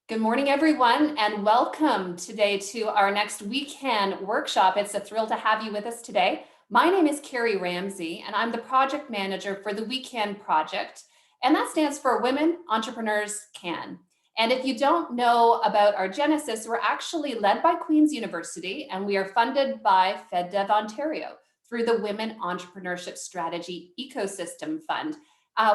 Good morning, everyone, and welcome today to our next weekend workshop. It's a thrill to have you with us today. My name is Carrie Ramsey, and I'm the project manager for the Weekend Project, and that stands for Women Entrepreneurs Can. And if you don't know about our genesis, we're actually led by Queen's University, and we are funded by FedDev Ontario through the Women Entrepreneurship Strategy Ecosystem Fund.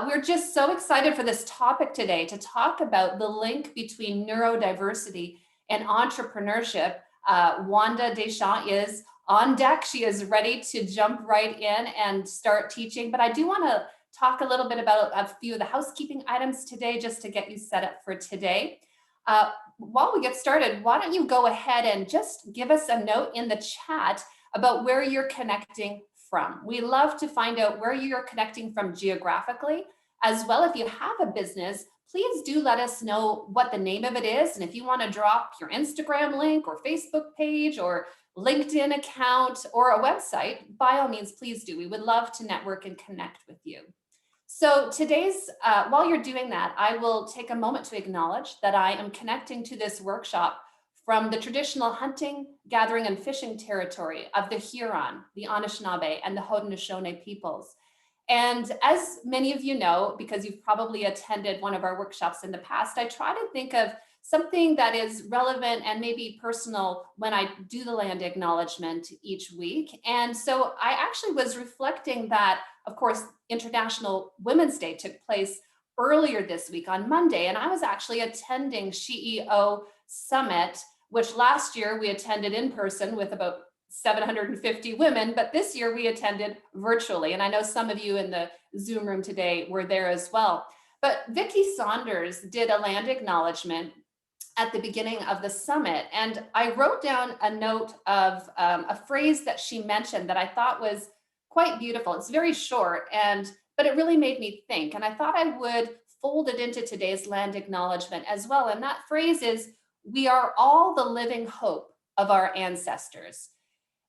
We're just so excited for this topic today to talk about the link between neurodiversity and entrepreneurship. Wanda Deschamps is on deck. She is ready to jump right in and start teaching. But I do want to talk a little bit about a few of the housekeeping items today, just to get you set up for today. While we get started, why don't you go ahead and just give us a note in the chat about where you're connecting from. We love to find out where you're connecting from geographically, as well. If you have a business, please do let us know what the name of it is. And if you want to drop your Instagram link or Facebook page or LinkedIn account or a website, by all means, please do. We would love to network and connect with you. So today's, while you're doing that, I will take a moment to acknowledge that I am connecting to this workshop from the traditional hunting, gathering, and fishing territory of the Huron, the Anishinaabe, and the Haudenosaunee peoples. And as many of you know, because you've probably attended one of our workshops in the past, I try to think of something that is relevant and maybe personal when I do the land acknowledgement each week. And so I actually was reflecting that, of course, International Women's Day took place earlier this week on Monday, and I was actually attending CEO Summit, which last year we attended in person with about 750 women, but this year we attended virtually. And I know some of you in the Zoom room today were there as well. But Vicki Saunders did a land acknowledgement at the beginning of the summit. And I wrote down a note of a phrase that she mentioned that I thought was quite beautiful. It's very short, but it really made me think. And I thought I would fold it into today's land acknowledgement as well. And that phrase is, "We are all the living hope of our ancestors."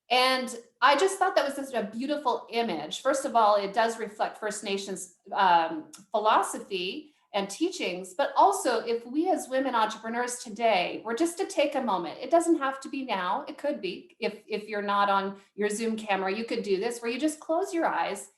And I just thought that was such a beautiful image. First of all, it does reflect First Nations philosophy and teachings, but also if we as women entrepreneurs today were just to take a moment, it doesn't have to be now, it could be, if you're not on your Zoom camera, you could do this, where you just close your eyes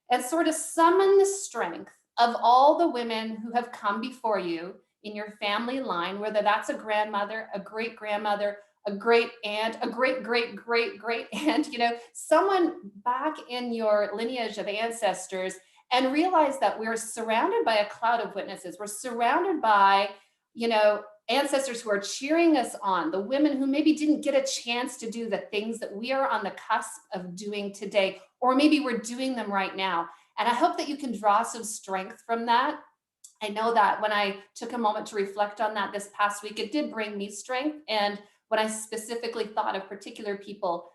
and sort of summon the strength of all the women who have come before you in your family line, whether that's a grandmother, a great grandmother, a great aunt, a great, great, great, great aunt, someone back in your lineage of ancestors, and realize that we're surrounded by a cloud of witnesses. We're surrounded by, ancestors who are cheering us on, the women who maybe didn't get a chance to do the things that we are on the cusp of doing today, or maybe we're doing them right now. And I hope that you can draw some strength from that. I know that when I took a moment to reflect on that this past week, it did bring me strength. And when I specifically thought of particular people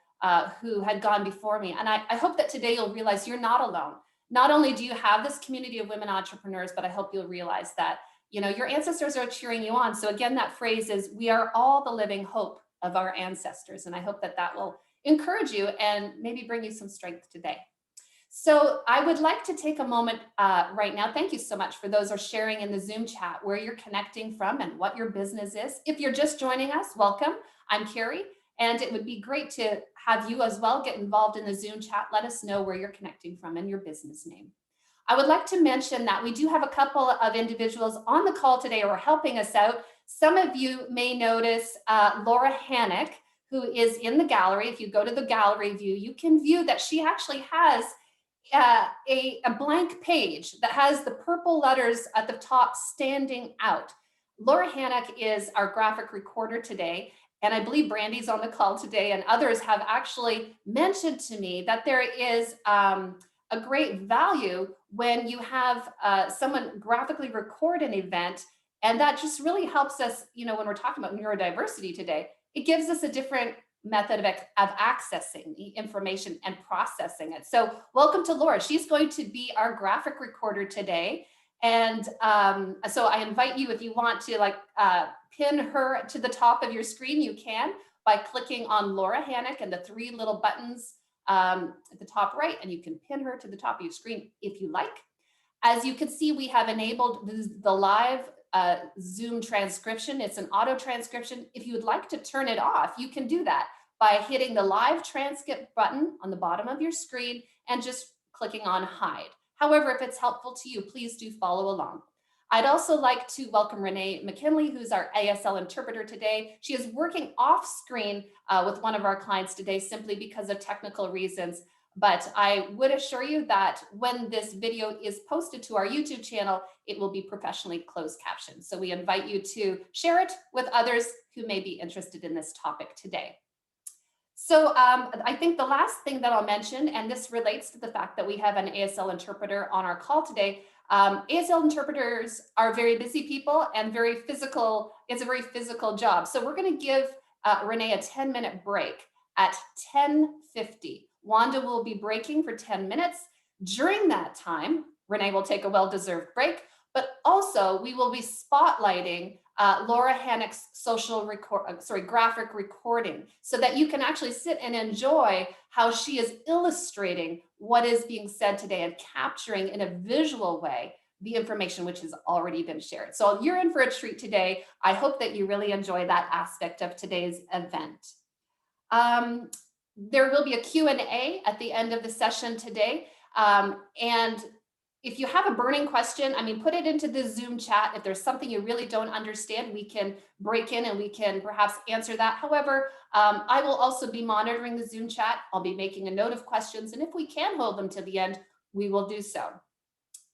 who had gone before me. And I hope that today you'll realize you're not alone. Not only do you have this community of women entrepreneurs, but I hope you'll realize that, your ancestors are cheering you on. So again, that phrase is, "We are all the living hope of our ancestors." And I hope that that will encourage you and maybe bring you some strength today. So I would like to take a moment right now. Thank you so much for those who are sharing in the Zoom chat where you're connecting from and what your business is. If you're just joining us, welcome. I'm Carrie, and it would be great to have you as well get involved in the Zoom chat. Let us know where you're connecting from and your business name. I would like to mention that we do have a couple of individuals on the call today who are helping us out. Some of you may notice Laura Hannock, who is in the gallery. If you go to the gallery view, you can view that she actually has a blank page that has the purple letters at the top standing out. Laura Hannock is our graphic recorder today, and I believe Brandy's on the call today, and others have actually mentioned to me that there is a great value when you have someone graphically record an event, and that just really helps us, when we're talking about neurodiversity today, it gives us a different method of accessing the information and processing it. So welcome to Laura. She's going to be our graphic recorder today. And so I invite you, if you want to pin her to the top of your screen, you can by clicking on Laura Hannock and the three little buttons at the top right, and you can pin her to the top of your screen if you like. As you can see, we have enabled the live Zoom transcription. It's an auto transcription. If you would like to turn it off, you can do that by hitting the live transcript button on the bottom of your screen and just clicking on hide. However, if it's helpful to you, please do follow along. I'd also like to welcome Rene Mckinley, who's our ASL interpreter today. She is working off screen with one of our clients today simply because of technical reasons. But I would assure you that when this video is posted to our YouTube channel, it will be professionally closed captioned. So we invite you to share it with others who may be interested in this topic today. So I think the last thing that I'll mention, and this relates to the fact that we have an ASL interpreter on our call today. ASL interpreters are very busy people and very physical. It's a very physical job. So we're going to give Rene a 10-minute break at 10:50. Wanda will be breaking for 10 minutes. During that time, Rene will take a well-deserved break, but also we will be spotlighting Laura Hannick's graphic recording so that you can actually sit and enjoy how she is illustrating what is being said today and capturing in a visual way the information which has already been shared. So you're in for a treat today. I hope that you really enjoy that aspect of today's event. There will be a Q&A at the end of the session today. And if you have a burning question, put it into the Zoom chat. If there's something you really don't understand, we can break in and we can perhaps answer that. However, I will also be monitoring the Zoom chat. I'll be making a note of questions. And if we can hold them to the end, we will do so.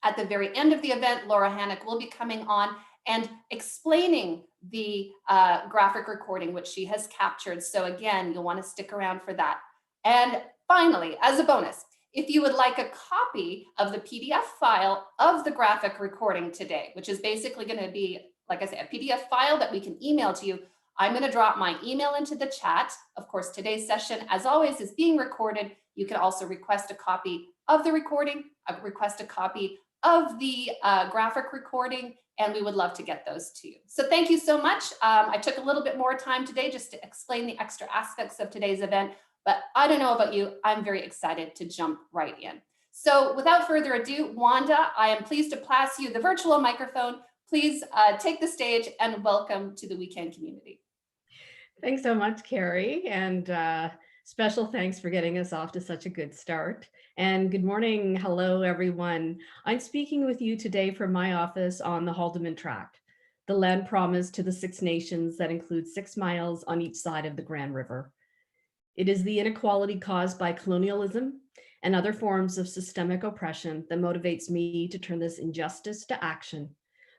At the very end of the event, Laura Hannick will be coming on and explaining the graphic recording, which she has captured. So again, you'll want to stick around for that. And finally, as a bonus, if you would like a copy of the PDF file of the graphic recording today, which is basically going to be, like I said, a PDF file that we can email to you, I'm going to drop my email into the chat. Of course, today's session, as always, is being recorded. You can also request a copy of the recording, request a copy of the graphic recording, and we would love to get those to you. So thank you so much. I took a little bit more time today just to explain the extra aspects of today's event. But I don't know about you, I'm very excited to jump right in. So without further ado, Wanda, I am pleased to pass you the virtual microphone. Please take the stage and welcome to the weekend community. Thanks so much, Carrie, and special thanks for getting us off to such a good start. And good morning, hello everyone. I'm speaking with you today from my office on the Haldimand Tract, the land promised to the Six Nations that includes 6 miles on each side of the Grand River. It is the inequality caused by colonialism and other forms of systemic oppression that motivates me to turn this injustice to action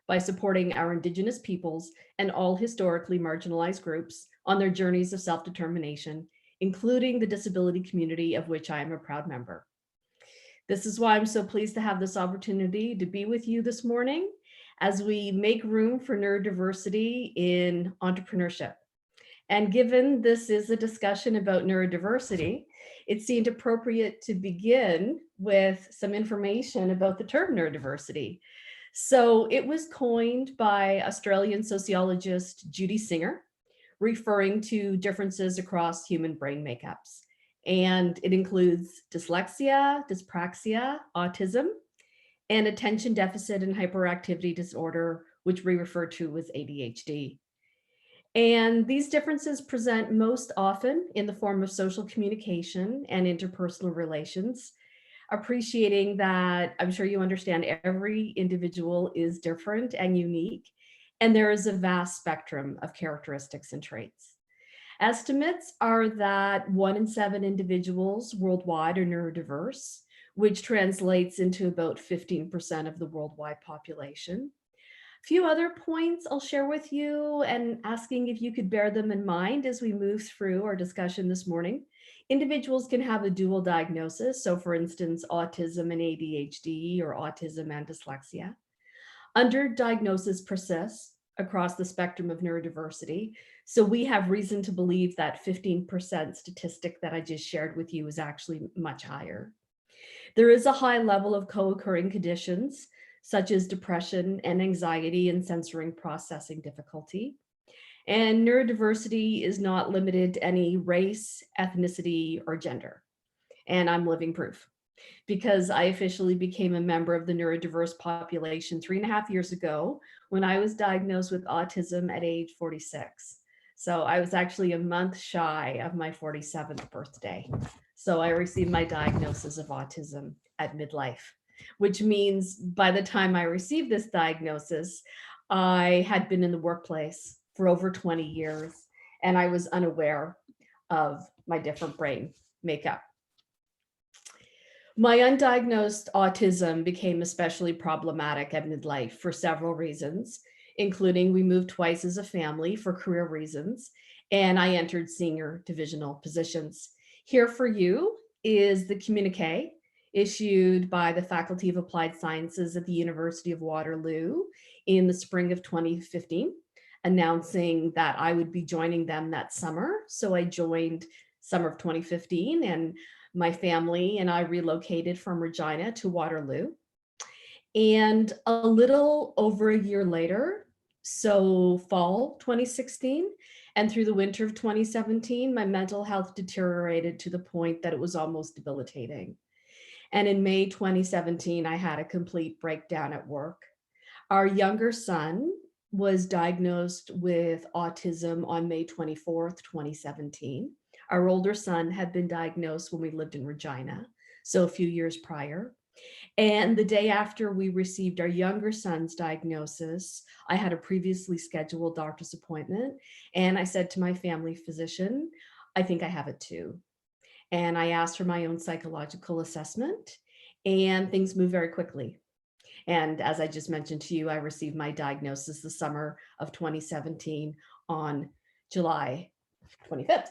by supporting our Indigenous peoples and all historically marginalized groups on their journeys of self-determination, including the disability community of which I am a proud member. This is why I'm so pleased to have this opportunity to be with you this morning as we make room for neurodiversity in entrepreneurship. And given this is a discussion about neurodiversity, it seemed appropriate to begin with some information about the term neurodiversity. So it was coined by Australian sociologist Judy Singer, referring to differences across human brain makeups. And it includes dyslexia, dyspraxia, autism, and attention deficit and hyperactivity disorder, which we refer to as ADHD. And these differences present most often in the form of social communication and interpersonal relations, appreciating that I'm sure you understand every individual is different and unique, and there is a vast spectrum of characteristics and traits. Estimates are that 1 in 7 individuals worldwide are neurodiverse, which translates into about 15% of the worldwide population. Few other points I'll share with you and asking if you could bear them in mind as we move through our discussion this morning. Individuals can have a dual diagnosis. So for instance, autism and ADHD or autism and dyslexia. Underdiagnosis persists across the spectrum of neurodiversity. So we have reason to believe that 15% statistic that I just shared with you is actually much higher. There is a high level of co-occurring conditions such as depression and anxiety and sensory processing difficulty. And neurodiversity is not limited to any race, ethnicity, or gender. And I'm living proof. because I officially became a member of the neurodiverse population 3.5 years ago when I was diagnosed with autism at age 46. So I was actually a month shy of my 47th birthday. So I received my diagnosis of autism at midlife, which means by the time I received this diagnosis, I had been in the workplace for over 20 years and I was unaware of my different brain makeup. My undiagnosed autism became especially problematic at midlife for several reasons, including we moved twice as a family for career reasons, and I entered senior divisional positions. Here for you is the communique issued by the Faculty of Applied Sciences at the University of Waterloo in the spring of 2015, announcing that I would be joining them that summer. So I joined summer of 2015, and my family and I relocated from Regina to Waterloo. And a little over a year later, so fall 2016, and through the winter of 2017, my mental health deteriorated to the point that it was almost debilitating. And in May 2017, I had a complete breakdown at work. Our younger son was diagnosed with autism on May 24th, 2017. Our older son had been diagnosed when we lived in Regina, so a few years prior. And the day after we received our younger son's diagnosis, I had a previously scheduled doctor's appointment. And I said to my family physician, I think I have it too. And I asked for my own psychological assessment, and things moved very quickly. And as I just mentioned to you, I received my diagnosis the summer of 2017 on July 25th.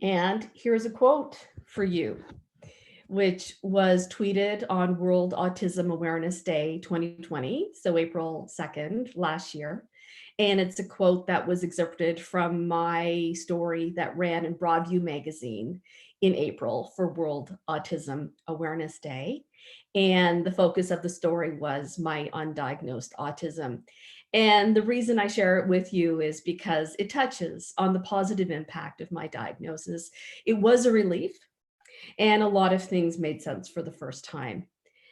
And here's a quote for you, which was tweeted on World Autism Awareness Day 2020, so April 2nd last year. And it's a quote that was excerpted from my story that ran in Broadview magazine in April for World Autism Awareness Day. And the focus of the story was my undiagnosed autism. And the reason I share it with you is because it touches on the positive impact of my diagnosis. It was a relief, and a lot of things made sense for the first time.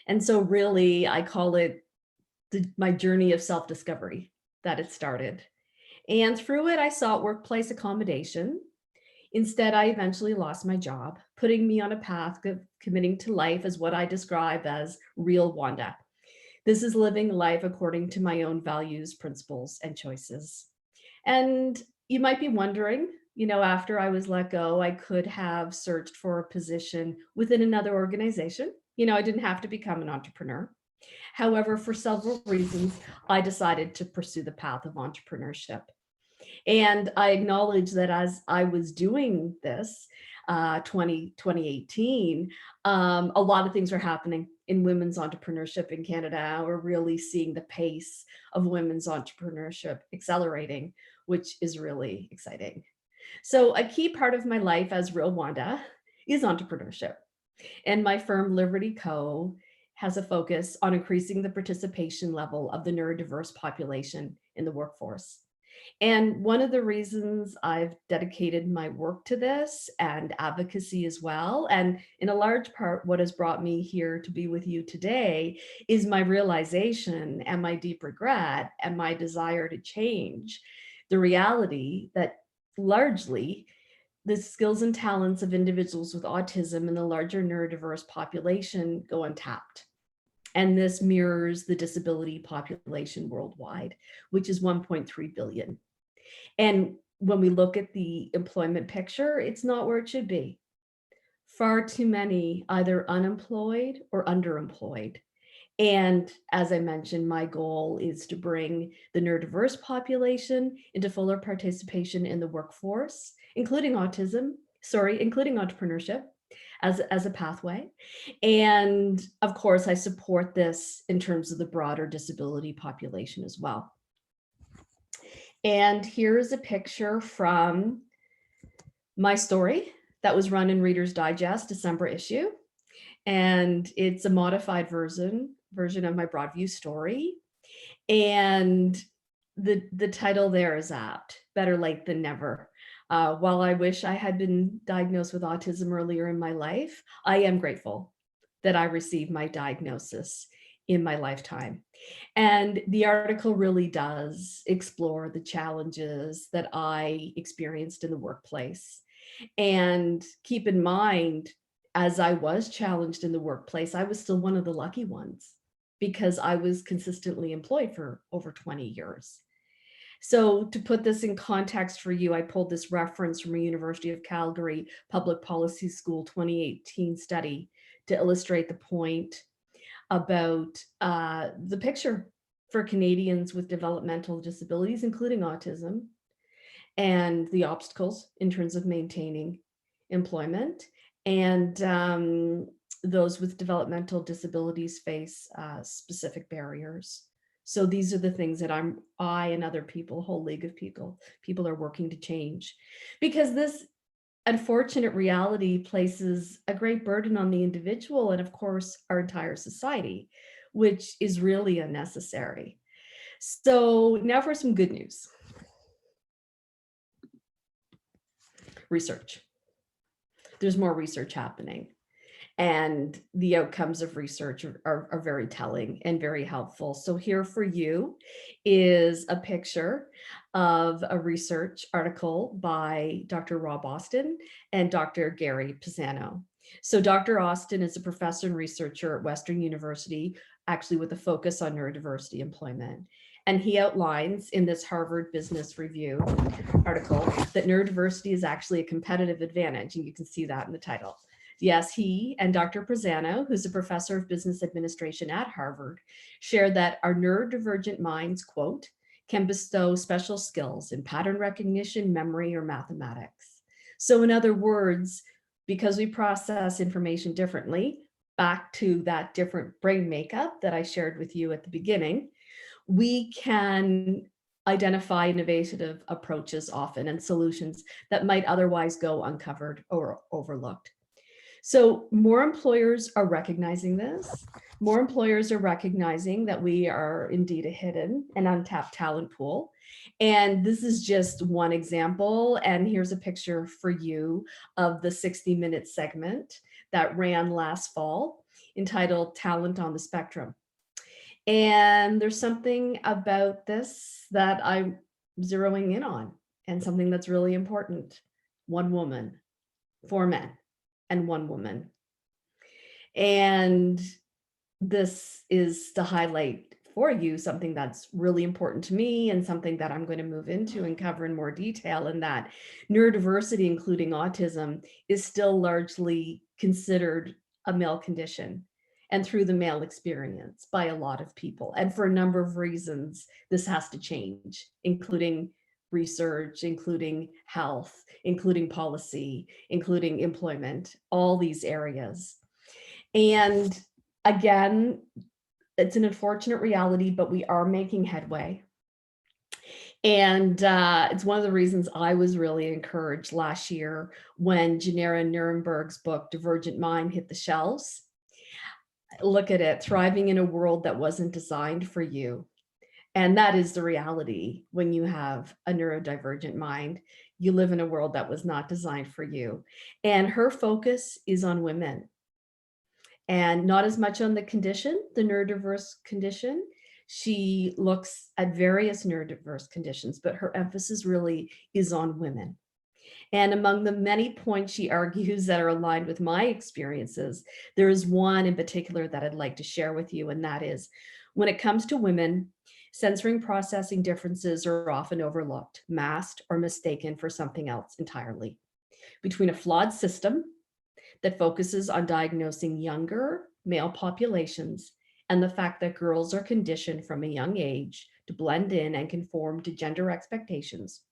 And so really, I call it my journey of self-discovery that it started. And through it, I sought workplace accommodation. Instead, I eventually lost my job, putting me on a path of committing to life as what I describe as real Wanda. This is living life according to my own values, principles, and choices. And you might be wondering, after I was let go, I could have searched for a position within another organization. I didn't have to become an entrepreneur. However, for several reasons, I decided to pursue the path of entrepreneurship. And I acknowledge that as I was doing this, 2018, a lot of things are happening in women's entrepreneurship in Canada. We're really seeing the pace of women's entrepreneurship accelerating, which is really exciting. So a key part of my life as real Wanda is entrepreneurship. And my firm Liberty Co. has a focus on increasing the participation level of the neurodiverse population in the workforce. And one of the reasons I've dedicated my work to this and advocacy as well, and in a large part, what has brought me here to be with you today is my realization and my deep regret and my desire to change the reality that largely the skills and talents of individuals with autism in the larger neurodiverse population go untapped. And this mirrors the disability population worldwide, which is 1.3 billion. And when we look at the employment picture, it's not where it should be. Far too many either unemployed or underemployed. And as I mentioned, my goal is to bring the neurodiverse population into fuller participation in the workforce, including entrepreneurship as a pathway. And of course, I support this in terms of the broader disability population as well. And here's a picture from my story that was run in Reader's Digest December issue. And it's a modified version of my Broadview story. And the title there is apt, better late than never. While I wish I had been diagnosed with autism earlier in my life, I am grateful that I received my diagnosis in my lifetime. And the article really does explore the challenges that I experienced in the workplace. And keep in mind, as I was challenged in the workplace, I was still one of the lucky ones because I was consistently employed for over 20 years. So to put this in context for you, I pulled this reference from a University of Calgary Public Policy School 2018 study to illustrate the point about the picture for Canadians with developmental disabilities, including autism, and the obstacles in terms of maintaining employment. And those with developmental disabilities face specific barriers. So these are the things that I and other people, a whole league of people are working to change, because this unfortunate reality places a great burden on the individual and, of course, our entire society, which is really unnecessary. So now for some good news. Research. There's more research happening, and the outcomes of research are very telling and very helpful. So here for you is a picture of a research article by Dr. Rob Austin and Dr. Gary Pisano. So Dr. Austin is a professor and researcher at Western University, actually with a focus on neurodiversity employment. And he outlines in this Harvard Business Review article that neurodiversity is actually a competitive advantage, and you can see that in the title. Yes, he and Dr. Pisano, who's a professor of business administration at Harvard, shared that our neurodivergent minds, quote, can bestow special skills in pattern recognition, memory, or mathematics. So in other words, because we process information differently, back to that different brain makeup that I shared with you at the beginning, we can identify innovative approaches often and solutions that might otherwise go uncovered or overlooked. So more employers are recognizing this. More employers are recognizing that we are indeed a hidden and untapped talent pool. And this is just one example. And here's a picture for you of the 60-minute segment that ran last fall entitled Talent on the Spectrum. And there's something about this that I'm zeroing in on, and something that's really important. 1 woman, 4 men, and 1 woman. And this is to highlight for you something that's really important to me, and something that I'm going to move into and cover in more detail, in that neurodiversity, including autism, is still largely considered a male condition and through the male experience by a lot of people. And for a number of reasons, this has to change, including research, including health, including policy, including employment, all these areas. And again, it's an unfortunate reality, but we are making headway. And it's one of the reasons I was really encouraged last year when Janera Nuremberg's book, Divergent Mind, hit the shelves. Look at it, thriving in a world that wasn't designed for you. And that is the reality. When you have a neurodivergent mind, you live in a world that was not designed for you. And her focus is on women, and not as much on the condition, the neurodiverse condition. She looks at various neurodiverse conditions, but her emphasis really is on women. And among the many points she argues that are aligned with my experiences, there is one in particular that I'd like to share with you, and that is, when it comes to women, sensory processing differences are often overlooked, masked, or mistaken for something else entirely. Between a flawed system that focuses on diagnosing younger male populations and the fact that girls are conditioned from a young age to blend in and conform to gender expectations,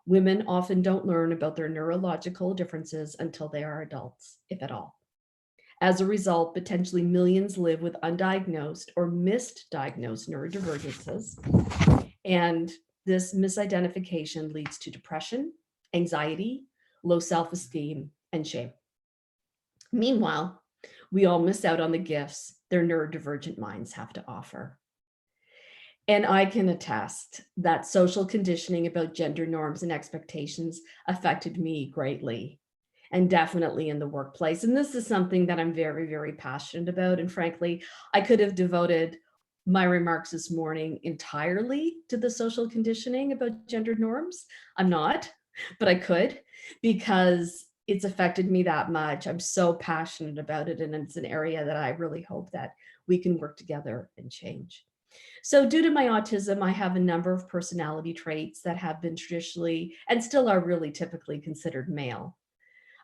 women often don't learn about their neurological differences until they are adults, if at all. As a result, potentially millions live with undiagnosed or misdiagnosed neurodivergences, and this misidentification leads to depression, anxiety, low self-esteem, and shame. Meanwhile, we all miss out on the gifts their neurodivergent minds have to offer. And I can attest that social conditioning about gender norms and expectations affected me greatly, and definitely in the workplace. And this is something that I'm very, very passionate about. And frankly, I could have devoted my remarks this morning entirely to the social conditioning about gender norms. I'm not, but I could, because it's affected me that much. I'm so passionate about it. And it's an area that I really hope that we can work together and change. So due to my autism, I have a number of personality traits that have been traditionally and still are really typically considered male.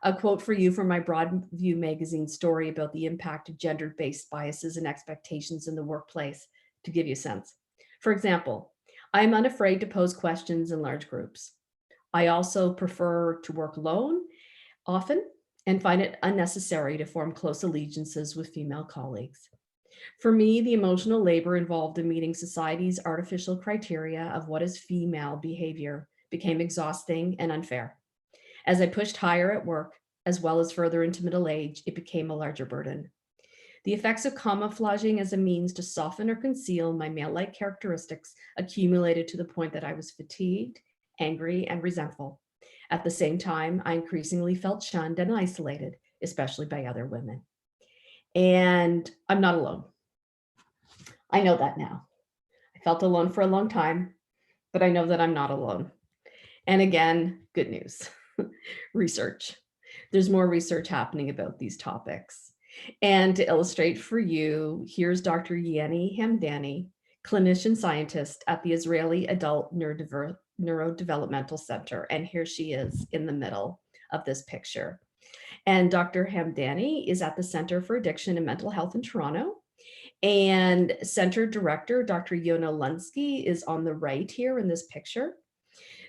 A quote for you from my Broadview magazine story about the impact of gender-based biases and expectations in the workplace, to give you a sense. For example, I'm unafraid to pose questions in large groups. I also prefer to work alone often and find it unnecessary to form close allegiances with female colleagues. For me, the emotional labor involved in meeting society's artificial criteria of what is female behavior became exhausting and unfair. As I pushed higher at work, as well as further into middle age, it became a larger burden. The effects of camouflaging as a means to soften or conceal my male-like characteristics accumulated to the point that I was fatigued, angry, and resentful. At the same time, I increasingly felt shunned and isolated, especially by other women. And I'm not alone. I know that now. I felt alone for a long time, but I know that I'm not alone. And again, good news. Research. There's more research happening about these topics. And to illustrate for you, here's Dr. Rene Mckinley, clinician scientist at the Israeli Adult Neurodevelopmental Center. And here she is in the middle of this picture. And Dr. Mckinley is at the Center for Addiction and Mental Health in Toronto. And Center Director, Dr. Yona Lunsky, is on the right here in this picture.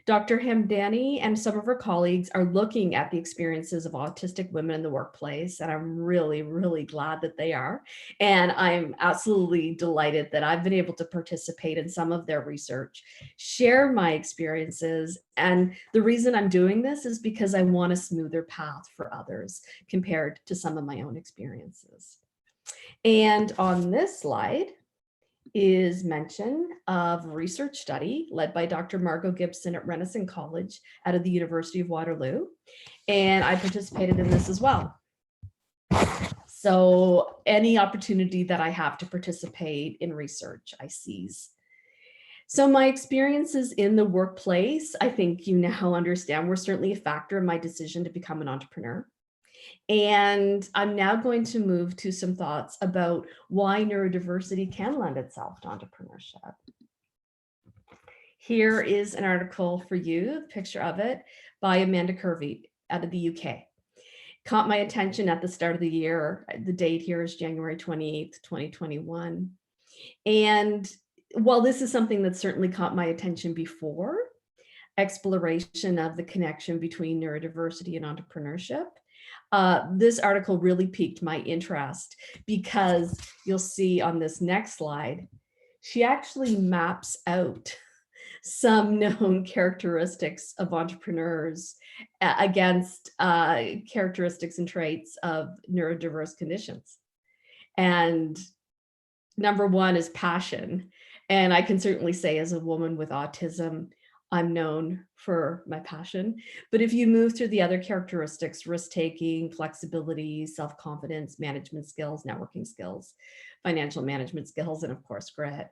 Dr. Mckinley and some of her colleagues are looking at the experiences of autistic women in the workplace, and I'm really, really glad that they are. And I'm absolutely delighted that I've been able to participate in some of their research, share my experiences. And the reason I'm doing this is because I want a smoother path for others compared to some of my own experiences. And on this slide is mention of a research study led by Dr. Margot Gibson at Renison College out of the University of Waterloo. And I participated in this as well. So any opportunity that I have to participate in research, I seize. So my experiences in the workplace, I think you now understand, were certainly a factor in my decision to become an entrepreneur. And I'm now going to move to some thoughts about why neurodiversity can lend itself to entrepreneurship. Here is an article for you, the picture of it, by Amanda Curvey out of the UK. Caught my attention at the start of the year. The date here is January 28th, 2021. And while this is something that certainly caught my attention before, exploration of the connection between neurodiversity and entrepreneurship, this article really piqued my interest because you'll see on this next slide, she actually maps out some known characteristics of entrepreneurs against characteristics and traits of neurodiverse conditions. And number one is passion. And I can certainly say as a woman with autism, I'm known for my passion. But if you move through the other characteristics, risk-taking, flexibility, self-confidence, management skills, networking skills, financial management skills, and of course, grit,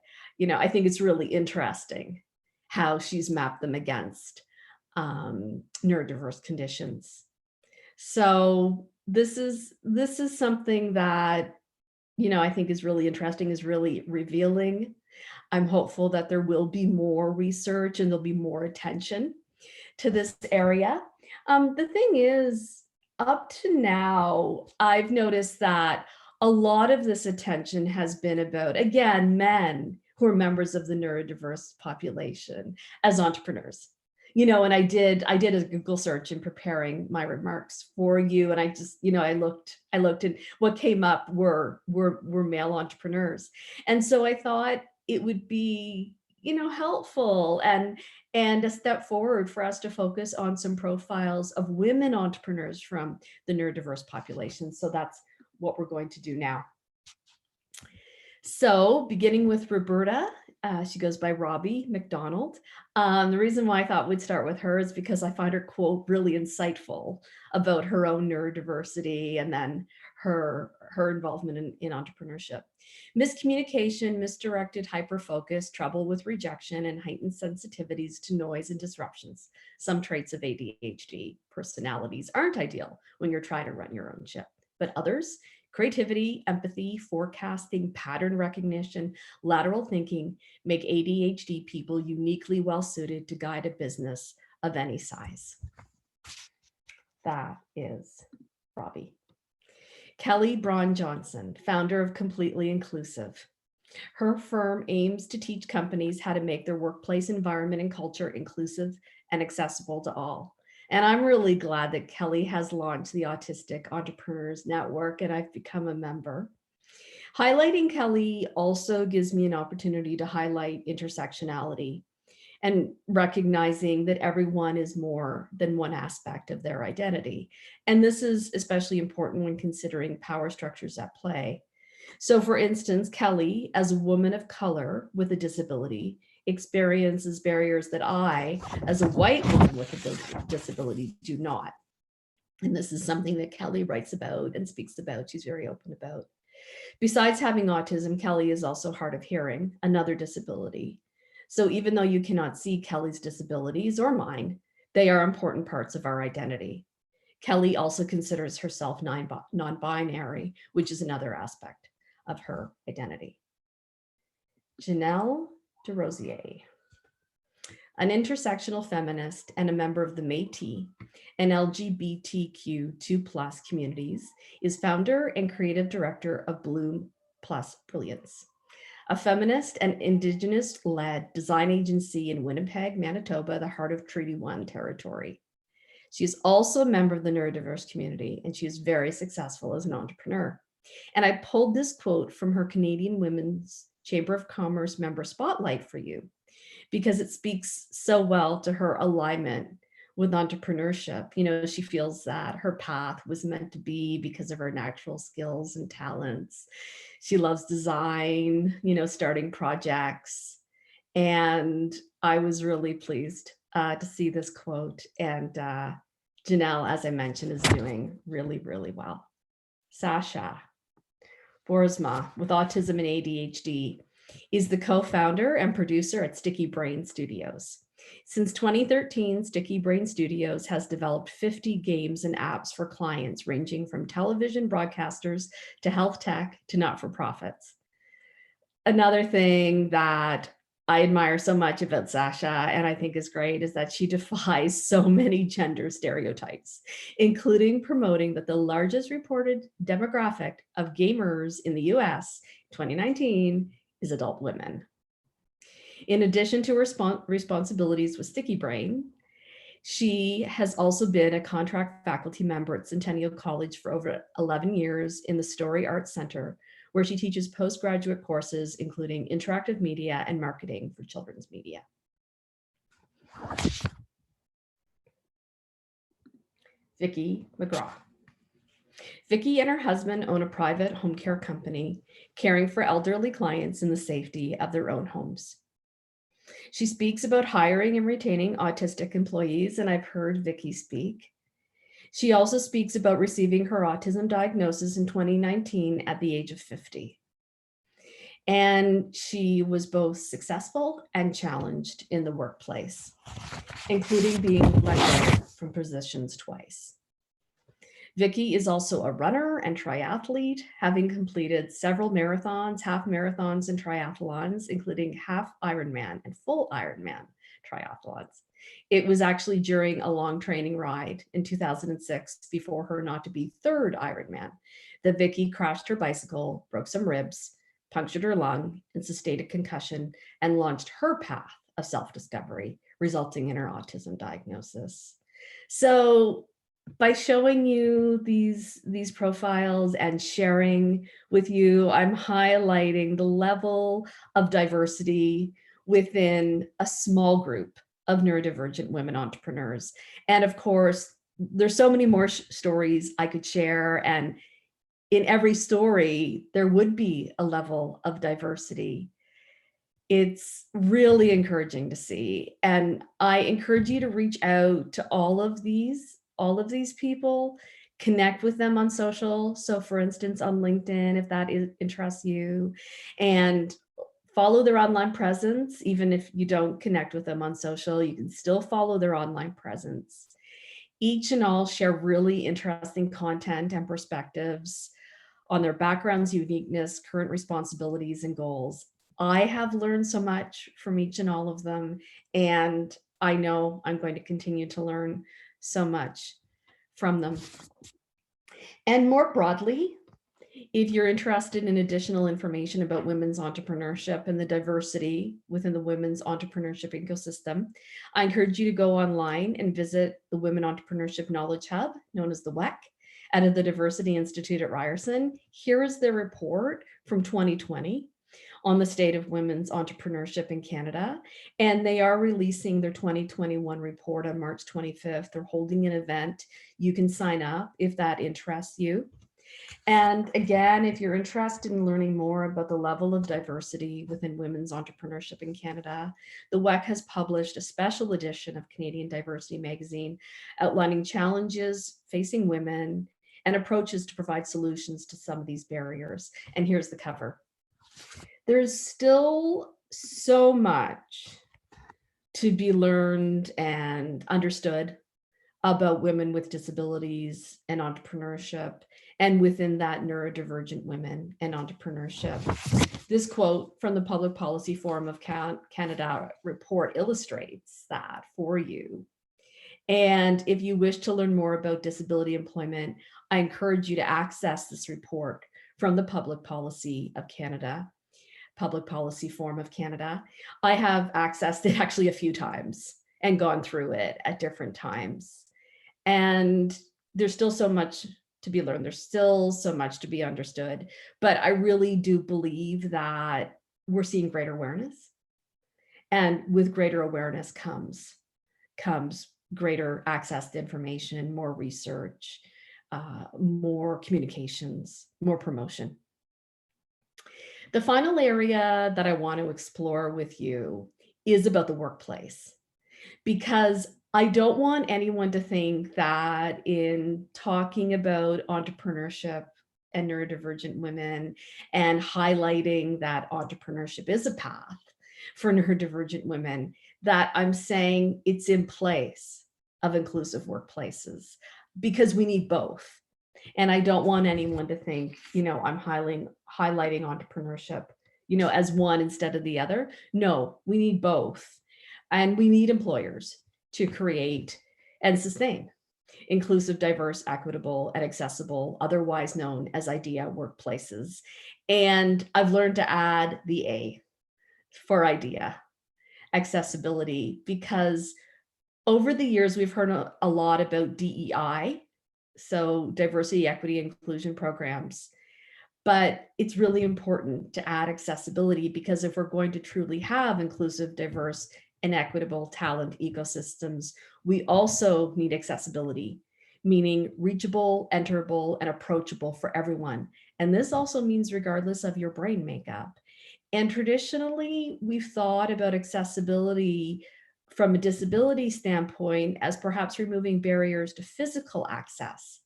I think it's really interesting how she's mapped them against neurodiverse conditions. So this is something that, I think is really interesting, is really revealing. I'm hopeful that there will be more research and there'll be more attention to this area. The thing is, up to now, I've noticed that a lot of this attention has been about, again, men who are members of the neurodiverse population as entrepreneurs. And I did a Google search in preparing my remarks for you, and I just, I looked, and what came up were male entrepreneurs, and so I thought it would be, helpful and a step forward for us to focus on some profiles of women entrepreneurs from the neurodiverse population. So that's what we're going to do now. So beginning with Roberta She goes by Robbie Mcdonald. The reason why I thought we'd start with her is because I find her quote really insightful about her own neurodiversity and then her involvement in entrepreneurship. Miscommunication, misdirected hyperfocus, trouble with rejection, and heightened sensitivities to noise and disruptions. Some traits of ADHD personalities aren't ideal when you're trying to run your own ship, but others, creativity, empathy, forecasting, pattern recognition, lateral thinking, make ADHD people uniquely well suited to guide a business of any size. That is Robbie. Kelly Braun Johnson, founder of Completely Inclusive. Her firm aims to teach companies how to make their workplace environment and culture inclusive and accessible to all. And I'm really glad that Kelly has launched the Autistic Entrepreneurs Network, and I've become a member. Highlighting Kelly also gives me an opportunity to highlight intersectionality and recognizing that everyone is more than one aspect of their identity. And this is especially important when considering power structures at play. So for instance, Kelly, as a woman of color with a disability, experiences barriers that I, as a white woman with a disability, do not. And this is something that Kelly writes about and speaks about. She's very open about. Besides having autism, Kelly is also hard of hearing, another disability. So even though you cannot see Kelly's disabilities or mine, they are important parts of our identity. Kelly also considers herself non-binary, which is another aspect of her identity. Janelle DeRosier, an intersectional feminist and a member of the Métis and LGBTQ2+ communities, is founder and creative director of Bloom Plus Brilliance, a feminist and Indigenous-led design agency in Winnipeg, Manitoba, the heart of Treaty 1 territory. She is also a member of the Neurodiverse community, and she is very successful as an entrepreneur. And I pulled this quote from her Canadian Women's Chamber of Commerce member spotlight for you, because it speaks so well to her alignment with entrepreneurship. You know, she feels that her path was meant to be because of her natural skills and talents. She loves design, you know, starting projects. And I was really pleased to see this quote. And Janelle, as I mentioned, is doing really, really well. Sasha Boersma, with autism and ADHD, is the co-founder and producer at Sticky Brain Studios. Since 2013, Sticky Brain Studios has developed 50 games and apps for clients ranging from television broadcasters to health tech to not-for-profits. Another thing that I admire so much about Sasha, and I think is great, is that she defies so many gender stereotypes, including promoting that the largest reported demographic of gamers in the US 2019 is adult women. In addition to responsibilities with Sticky Brain, she has also been a contract faculty member at Centennial College for over 11 years in the Story Arts Center, where she teaches postgraduate courses, including interactive media and marketing for children's media. Vicki Mcgraw. Vicki and her husband own a private home care company, caring for elderly clients in the safety of their own homes. She speaks about hiring and retaining autistic employees, and I've heard Vicki speak. She also speaks about receiving her autism diagnosis in 2019 at the age of 50. And she was both successful and challenged in the workplace, including being let go from positions twice. Vicki is also a runner and triathlete, having completed several marathons, half marathons, and triathlons, including half Ironman and full Ironman triathlons. It was actually during a long training ride in 2006, before her not-to-be third Ironman, that Vicki crashed her bicycle, broke some ribs, punctured her lung, and sustained a concussion, and launched her path of self-discovery, resulting in her autism diagnosis. So by showing you these profiles and sharing with you, I'm highlighting the level of diversity within a small group of neurodivergent women entrepreneurs. And of course, there's so many more stories I could share. And in every story, there would be a level of diversity. It's really encouraging to see. And I encourage you to reach out to all of these people, connect with them on social. So for instance, on LinkedIn, if that interests you, and follow their online presence. Even if you don't connect with them on social, you can still follow their online presence. Each and all share really interesting content and perspectives on their backgrounds, uniqueness, current responsibilities, and goals. I have learned so much from each and all of them, and I know I'm going to continue to learn so much from them. And more broadly, if you're interested in additional information about women's entrepreneurship and the diversity within the women's entrepreneurship ecosystem, I encourage you to go online and visit the Women Entrepreneurship Knowledge Hub, known as the WEC, out of the Diversity Institute at Ryerson. Here is their report from 2020 on the state of women's entrepreneurship in Canada. And they are releasing their 2021 report on March 25th. They're holding an event. You can sign up if that interests you. And again, if you're interested in learning more about the level of diversity within women's entrepreneurship in Canada, the WEC has published a special edition of Canadian Diversity magazine outlining challenges facing women and approaches to provide solutions to some of these barriers. And here's the cover. There's still so much to be learned and understood about women with disabilities and entrepreneurship, and within that, neurodivergent women and entrepreneurship. This quote from the Public Policy Forum of Canada report illustrates that for you. And if you wish to learn more about disability employment, I encourage you to access this report from the Public Policy of Canada, Public Policy Forum of Canada. I have accessed it actually a few times and gone through it at different times. And there's still so much to be learned. There's still so much to be understood, but I really do believe that we're seeing greater awareness, and with greater awareness comes greater access to information, more research, more communications, more promotion. The final area that I want to explore with you is about the workplace, because I don't want anyone to think that in talking about entrepreneurship and neurodivergent women and highlighting that entrepreneurship is a path for neurodivergent women, that I'm saying it's in place of inclusive workplaces, because we need both. And I don't want anyone to think, I'm highlighting entrepreneurship, as one instead of the other. No, we need both. And we need employers to create and sustain inclusive, diverse, equitable, and accessible, otherwise known as IDEA workplaces. And I've learned to add the A for IDEA, accessibility, because over the years, we've heard a lot about DEI, so diversity, equity, inclusion programs. But it's really important to add accessibility, because if we're going to truly have inclusive, diverse, and equitable talent ecosystems, we also need accessibility, meaning reachable, enterable, and approachable for everyone. And this also means regardless of your brain makeup. And traditionally, we've thought about accessibility from a disability standpoint as perhaps removing barriers to physical access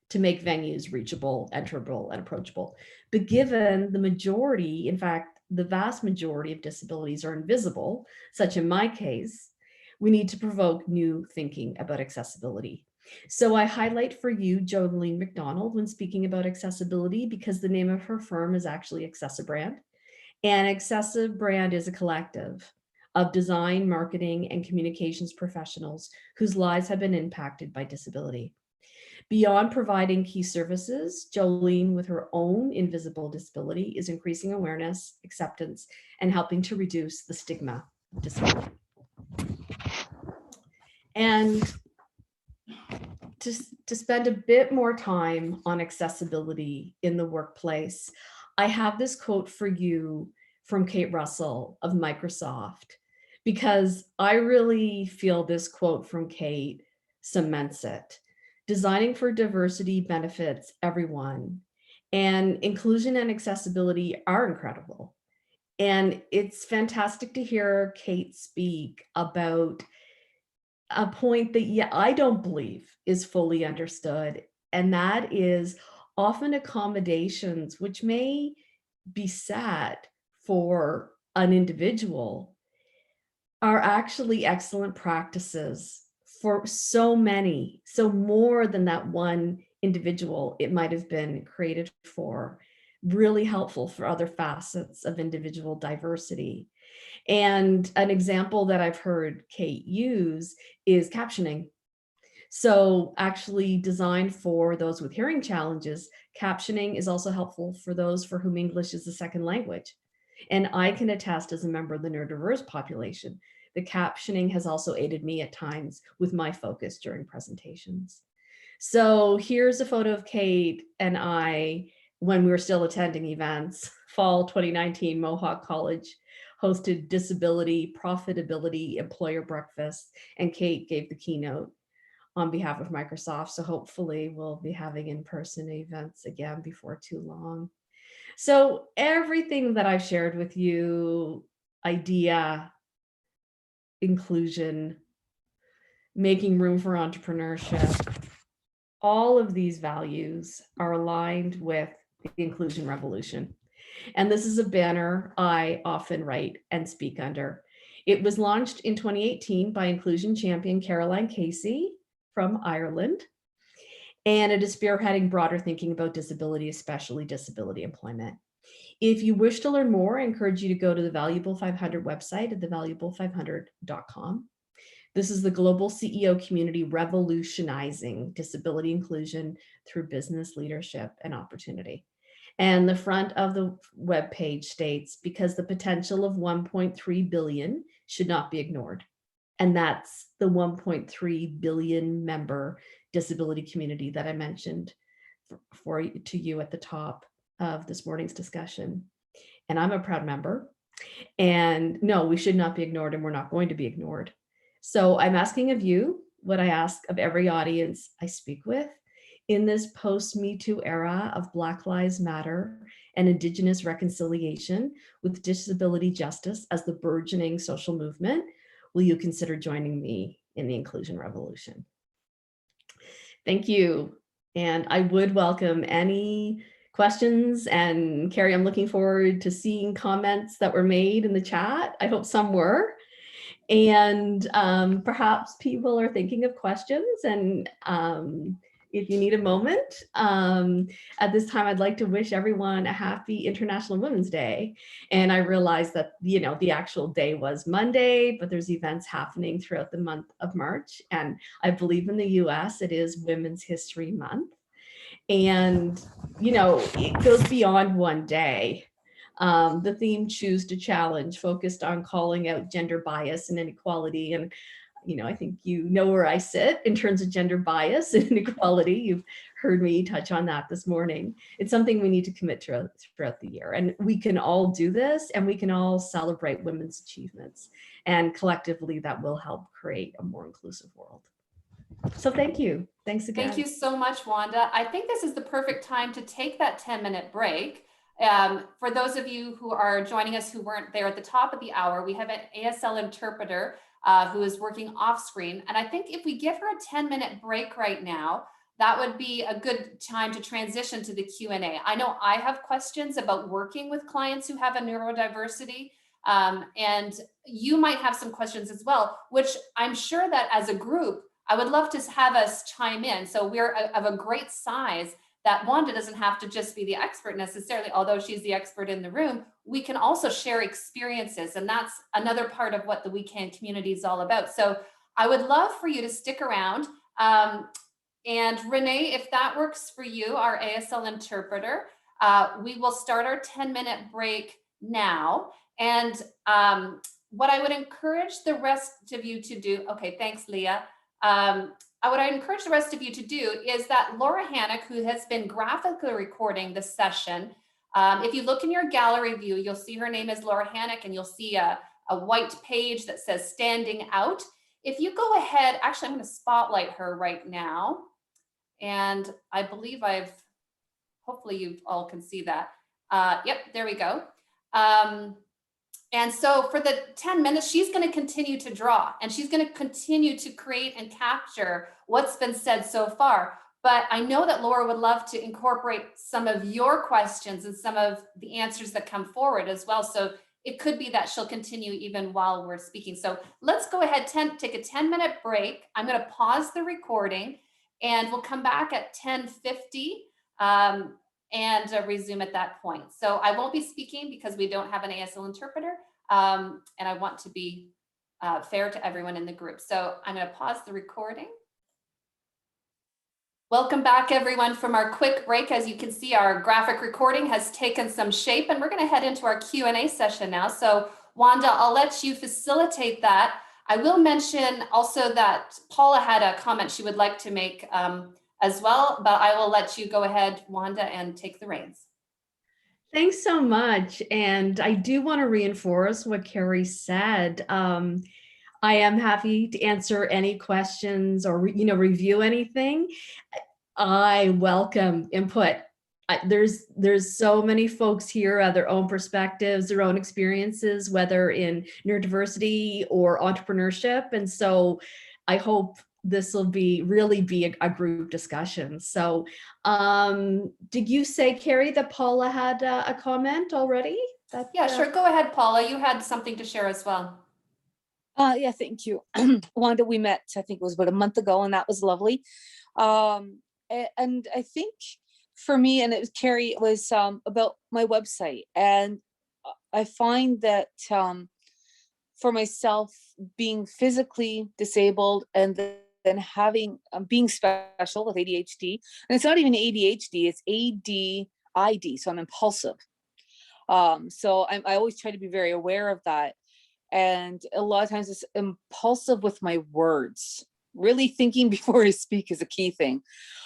to make venues reachable, enterable, and approachable. But given the majority, in fact, the vast majority of disabilities are invisible, such in my case, we need to provoke new thinking about accessibility. So I highlight for you Rene Mckinley when speaking about accessibility, because the name of her firm is actually Accessibrand. And Accessibrand is a collective of design, marketing, and communications professionals whose lives have been impacted by disability. Beyond providing key services, Jolene, with her own invisible disability, is increasing awareness, acceptance, and helping to reduce the stigma of disability. And to spend a bit more time on accessibility in the workplace, I have this quote for you from Kate Russell of Microsoft, because I really feel this quote from Kate cements it. Designing for diversity benefits everyone, and inclusion and accessibility are incredible. And it's fantastic to hear Kate speak about a point that, yeah, I don't believe is fully understood. And that is often accommodations, which may be set for an individual, are actually excellent practices for so many, so more than that one individual it might have been created for, really helpful for other facets of individual diversity. And an example that I've heard Kate use is captioning. So actually designed for those with hearing challenges, captioning is also helpful for those for whom English is a second language. And I can attest as a member of the neurodiverse population, the captioning has also aided me at times with my focus during presentations. So here's a photo of Kate and I when we were still attending events. Fall 2019, Mohawk College hosted Disability Profitability Employer Breakfast, and Kate gave the keynote on behalf of Microsoft. So hopefully we'll be having in-person events again before too long. So everything that I've shared with you, idea, inclusion, making room for entrepreneurship, all of these values are aligned with the inclusion revolution. And this is a banner I often write and speak under. It was launched in 2018 by inclusion champion Caroline Casey from Ireland. And it is spearheading broader thinking about disability, especially disability employment. If you wish to learn more, I encourage you to go to the Valuable 500 website at thevaluable500.com. This is the global CEO community revolutionizing disability inclusion through business leadership and opportunity. And the front of the webpage states, because the potential of 1.3 billion should not be ignored. And that's the 1.3 billion member disability community that I mentioned to you at the top of this morning's discussion. And I'm a proud member. And no, we should not be ignored, and we're not going to be ignored. So I'm asking of you what I ask of every audience I speak with. In this post-Me Too era of Black Lives Matter and Indigenous reconciliation with disability justice as the burgeoning social movement, will you consider joining me in the inclusion revolution? Thank you. And I would welcome any questions. And Carrie, I'm looking forward to seeing comments that were made in the chat. I hope some were. And perhaps people are thinking of questions. And if you need a moment, at this time, I'd like to wish everyone a happy International Women's Day. And I realized that, you know, the actual day was Monday, but there's events happening throughout the month of March. And I believe in the US, it is Women's History Month. And, you know, it goes beyond one day. The theme Choose to Challenge focused on calling out gender bias and inequality. And, you know, I think you know where I sit in terms of gender bias and inequality. You've heard me touch on that this morning. It's something we need to commit to throughout the year. And we can all do this, and we can all celebrate women's achievements. And collectively, that will help create a more inclusive world. So thank you. Thanks again. Thank you so much, Wanda. I think this is the perfect time to take that 10-minute break. For those of you who are joining us who weren't there at the top of the hour, we have an Asl Interpreter who is working off screen. And I think if we give her a 10-minute break right now, that would be a good time to transition to the Q&A. I know I have questions about working with clients who have a neurodiversity, and you might have some questions as well, which I'm sure that as a group, I would love to have us chime in. So we're of a great size that Wanda doesn't have to just be the expert necessarily, although she's the expert in the room. We can also share experiences, and that's another part of what the We Can community is all about. So I would love for you to stick around. And Rene, if that works for you, our Asl Interpreter, we will start our 10-minute break now. And what I would encourage the rest of you to do, okay, thanks, Leah. What I encourage the rest of you to do is that Laura Hannock, who has been graphically recording the session, if you look in your gallery view, you'll see her name is Laura Hannock, and you'll see a white page that says Standing Out. If you go ahead, actually, I'm going to spotlight her right now. And I believe hopefully you all can see that. Yep, there we go. And so for the 10 minutes, she's going to continue to draw and she's going to continue to create and capture what's been said so far. But I know that Laura would love to incorporate some of your questions and some of the answers that come forward as well. So it could be that she'll continue even while we're speaking. So let's go ahead, take a 10-minute break. I'm going to pause the recording and we'll come back at 10:50 and resume at that point. So I won't be speaking because we don't have an Asl interpreter, and I want to be fair to everyone in the group. So I'm going to pause the recording. Welcome back, everyone, from our quick break. As you can see, our graphic recording has taken some shape, and we're going to head into our Q&A session now. So Wanda, I'll let you facilitate that. I will mention also that Paula had a comment she would like to make as well, but I will let you go ahead, Wanda, and take the reins. Thanks so much. And I do want to reinforce what Carrie said. I am happy to answer any questions or, review anything. I welcome input. There's so many folks here have their own perspectives, their own experiences, whether in neurodiversity or entrepreneurship. And so I hope this will really be a group discussion. So did you say, Carrie, that Paula had a comment already? Yeah, sure. Go ahead, Paula. You had something to share as well. Yeah, thank you. Wanda, we met, I think it was about a month ago, and that was lovely. And I think for me, and it was Carrie, it was about my website. And I find that for myself, being physically disabled and then having, being special with ADHD, and it's not even ADHD, it's ADID, so I'm impulsive. So I always try to be very aware of that. And a lot of times it's impulsive with my words. Really thinking before I speak is a key thing.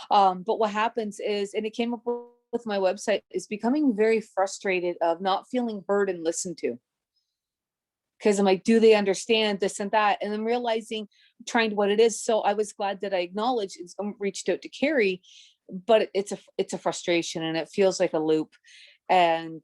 But what happens is, and it came up with my website, is becoming very frustrated of not feeling heard and listened to. Because I'm like, do they understand this and that? And I'm realizing, trying to what it is. So I was glad that I acknowledged, reached out to Carrie, but it's a frustration and it feels like a loop. And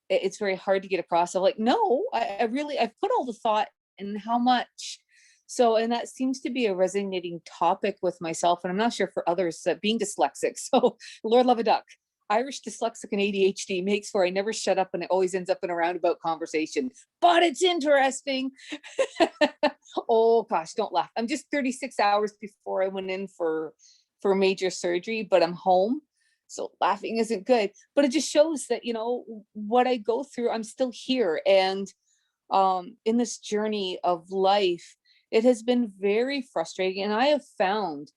it's very hard to get across. I'm like, no, I've put all the thought in how much. So, and that seems to be a resonating topic with myself. And I'm not sure for others, being dyslexic. So Lord love a duck, Irish dyslexic and ADHD makes for I never shut up, and it always ends up in a roundabout conversation, but it's interesting. Oh gosh, don't laugh. I'm just 36 hours before I went in for major surgery, but I'm home. So laughing isn't good, but it just shows that, what I go through, I'm still here. And in this journey of life, it has been very frustrating. And I have found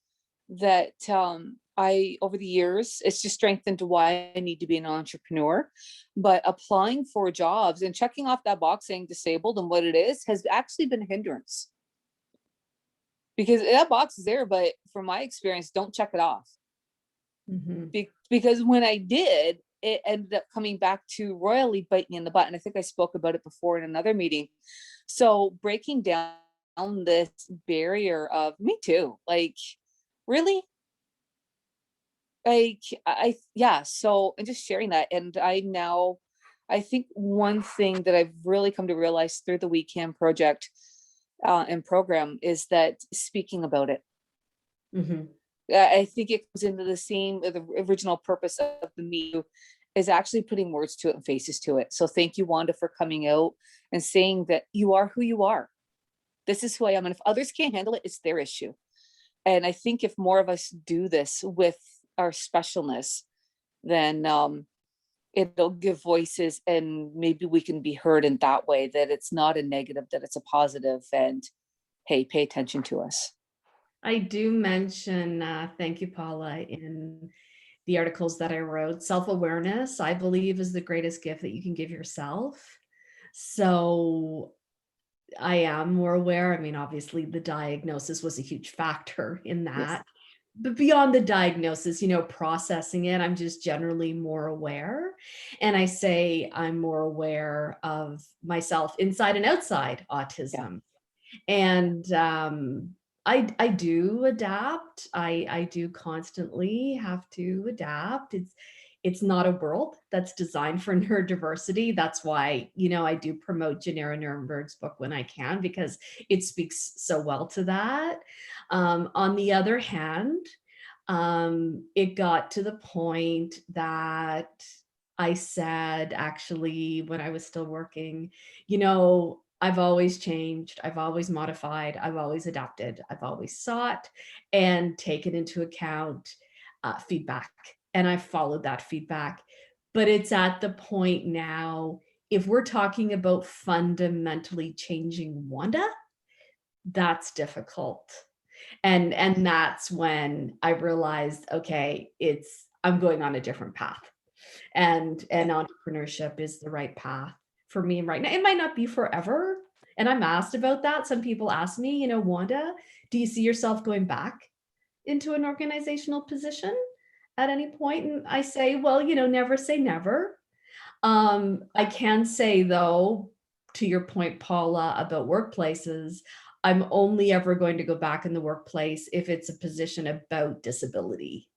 that over the years, it's just strengthened why I need to be an entrepreneur. But applying for jobs and checking off that box saying disabled and what it is has actually been a hindrance. Because that box is there, but from my experience, don't check it off. Mm-hmm. Because when I did, it ended up coming back to royally bite me in the butt. And I think I spoke about it before in another meeting. So breaking down this barrier of me too, like, really? Like, so, and just sharing that. And I think one thing that I've really come to realize through the We Can project and program is that speaking about it. Mm-hmm. I think it comes into the original purpose of the Me is actually putting words to it and faces to it. So thank you, Wanda, for coming out and saying that you are who you are. This is who I am. And if others can't handle it, it's their issue. And I think if more of us do this with our specialness, then it'll give voices, and maybe we can be heard in that way, that it's not a negative, that it's a positive, and hey, pay attention to us. I do mention, thank you, Paula, in the articles that I wrote, self-awareness, I believe, is the greatest gift that you can give yourself. So I am more aware. I mean, obviously the diagnosis was a huge factor in that. Yes. But beyond the diagnosis, processing it, I'm just generally more aware. And I say I'm more aware of myself inside and outside autism. Yeah. And I do adapt. I do constantly have to adapt. it's not a world that's designed for neurodiversity. That's why, I do promote Janera Nuremberg's book when I can, because it speaks so well to that. On the other hand, it got to the point that I said, actually, when I was still working, I've always changed, I've always modified, I've always adapted, I've always sought and taken into account feedback. And I've followed that feedback. But it's at the point now, if we're talking about fundamentally changing Wanda, that's difficult. And that's when I realized, okay, I'm going on a different path. And entrepreneurship is the right path for me right now. It might not be forever. And I'm asked about that. Some people ask me, Wanda, do you see yourself going back into an organizational position at any point? And I say, well, never say never. I can say, though, to your point, Paula, about workplaces, I'm only ever going to go back in the workplace if it's a position about disability.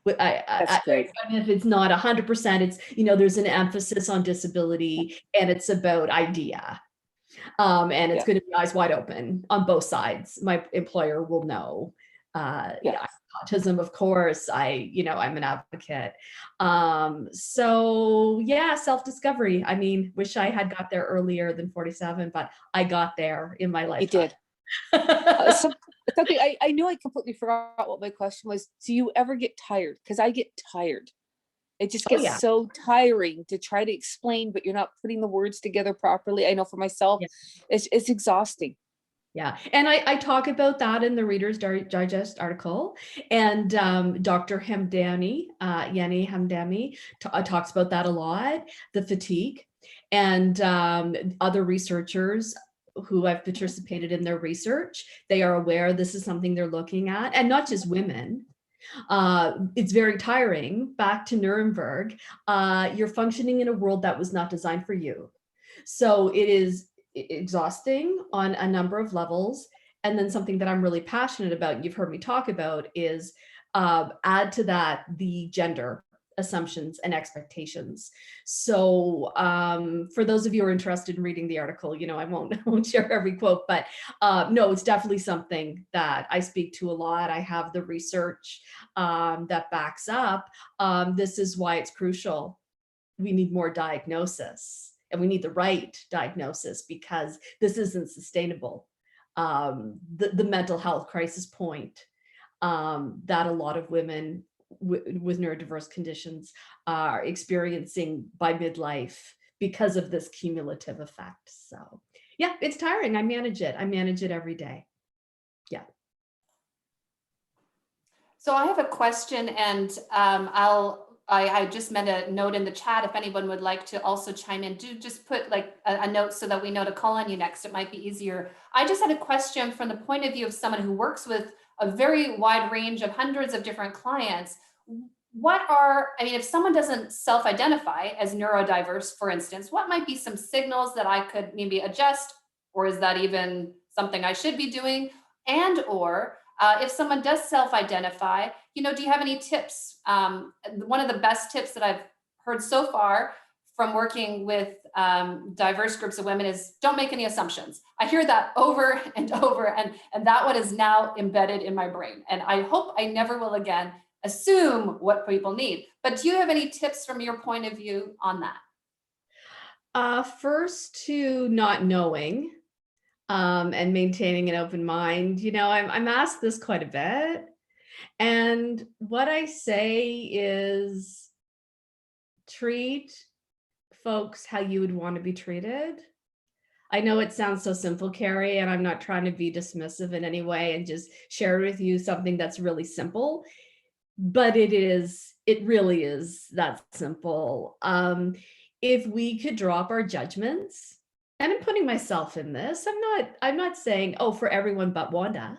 That's great. And if it's not 100%, it's, there's an emphasis on disability and it's about idea. And it's going to be eyes wide open on both sides. My employer will know. Autism, of course, I'm an advocate. So yeah, self-discovery. I mean, wish I had got there earlier than 47, but I got there in my life. You did. Something I knew I completely forgot what my question was. Do you ever get tired? Because I get tired. It just gets so tiring to try to explain, but you're not putting the words together properly. I know for myself, it's exhausting. Yeah. And I talk about that in the Reader's Digest article. And Dr. Yeni Hamdani talks about that a lot, the fatigue. And other researchers who have participated in their research, they are aware this is something they're looking at, and not just women. It's very tiring. Back to Nuremberg, you're functioning in a world that was not designed for you. So it is exhausting on a number of levels. And then something that I'm really passionate about, you've heard me talk about, is add to that the gender assumptions and expectations. So for those of you who are interested in reading the article, I won't share every quote, but no, it's definitely something that I speak to a lot. I have the research that backs up. This is why it's crucial. We need more diagnosis. And we need the right diagnosis, because this isn't sustainable. The mental health crisis point that a lot of women with neurodiverse conditions are experiencing by midlife because of this cumulative effect. So yeah, it's tiring. I manage it every day. Yeah. So I have a question, and I just meant a note in the chat. If anyone would like to also chime in, do just put like a note so that we know to call on you next. It might be easier. I just had a question from the point of view of someone who works with a very wide range of hundreds of different clients. If someone doesn't self-identify as neurodiverse, for instance, what might be some signals that I could maybe adjust, or is that even something I should be doing? Or if someone does self-identify, do you have any tips? One of the best tips that I've heard so far from working with diverse groups of women is don't make any assumptions. I hear that over and over, and that one is now embedded in my brain. And I hope I never will again assume what people need. But do you have any tips from your point of view on that? First, to not knowing. And maintaining an open mind. I'm asked this quite a bit. And what I say is treat folks how you would want to be treated. I know it sounds so simple, Carrie, and I'm not trying to be dismissive in any way and just share with you something that's really simple, but it really is that simple. If we could drop our judgments, and I'm putting myself in this, I'm not saying, oh, for everyone but Wanda.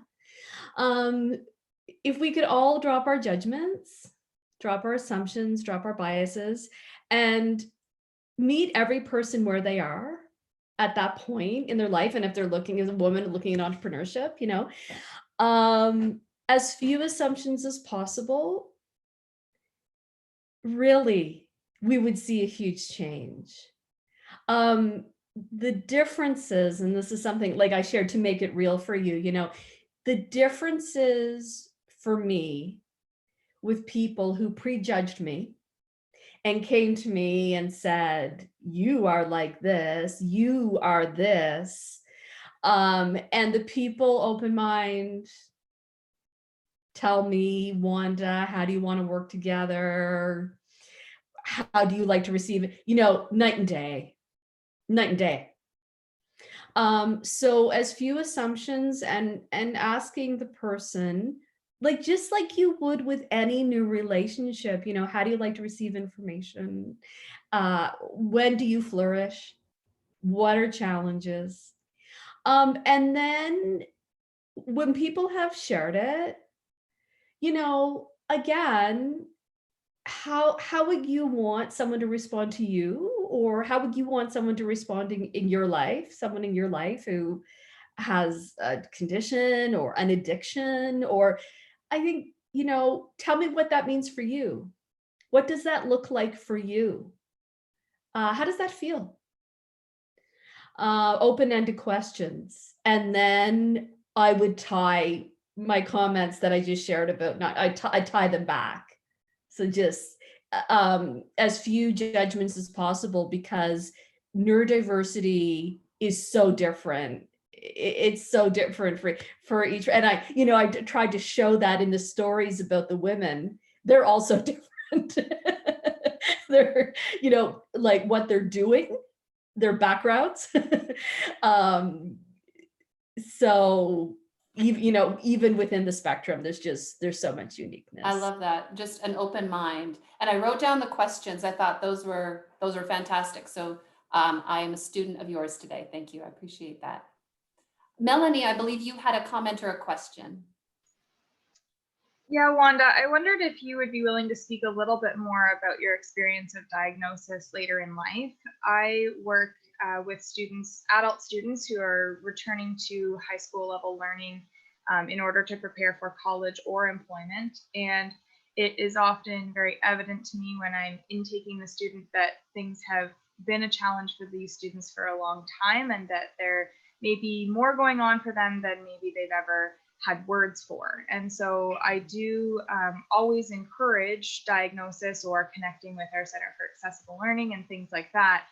If we could all drop our judgments, drop our assumptions, drop our biases, and meet every person where they are at that point in their life. And if they're looking as a woman looking at entrepreneurship, as few assumptions as possible, really, we would see a huge change. The differences, and this is something like I shared to make it real for you, the differences for me with people who prejudged me and came to me and said, you are like this, you are this. And the people open mind tell me, Wanda, how do you want to work together? How do you like to receive it? Night and day, night and day. So as few assumptions and asking the person, like just like you would with any new relationship, how do you like to receive information? When do you flourish? What are challenges? And then when people have shared it, again, how would you want someone to respond to you, or how would you want someone to respond in your life, someone in your life who has a condition or an addiction? Or I think, tell me what that means for you. What does that look like for you? How does that feel? Open-ended questions. And then I would tie my comments that I just shared about, I tie them back. So just as few judgments as possible, because neurodiversity is so different. It's so different for each. And I tried to show that in the stories about the women. They're also different. They're, like what they're doing, their backgrounds. So even within the spectrum, there's so much uniqueness. I love that. Just an open mind. And I wrote down the questions. I thought those were fantastic. So I am a student of yours today. Thank you. I appreciate that. Melanie, I believe you had a comment or a question. Yeah, Wanda, I wondered if you would be willing to speak a little bit more about your experience of diagnosis later in life. I work with adult students who are returning to high school level learning in order to prepare for college or employment. And it is often very evident to me when I'm intaking the student that things have been a challenge for these students for a long time, and that there may be more going on for them than maybe they've ever had words for. And so I do always encourage diagnosis or connecting with our Center for Accessible Learning and things like that.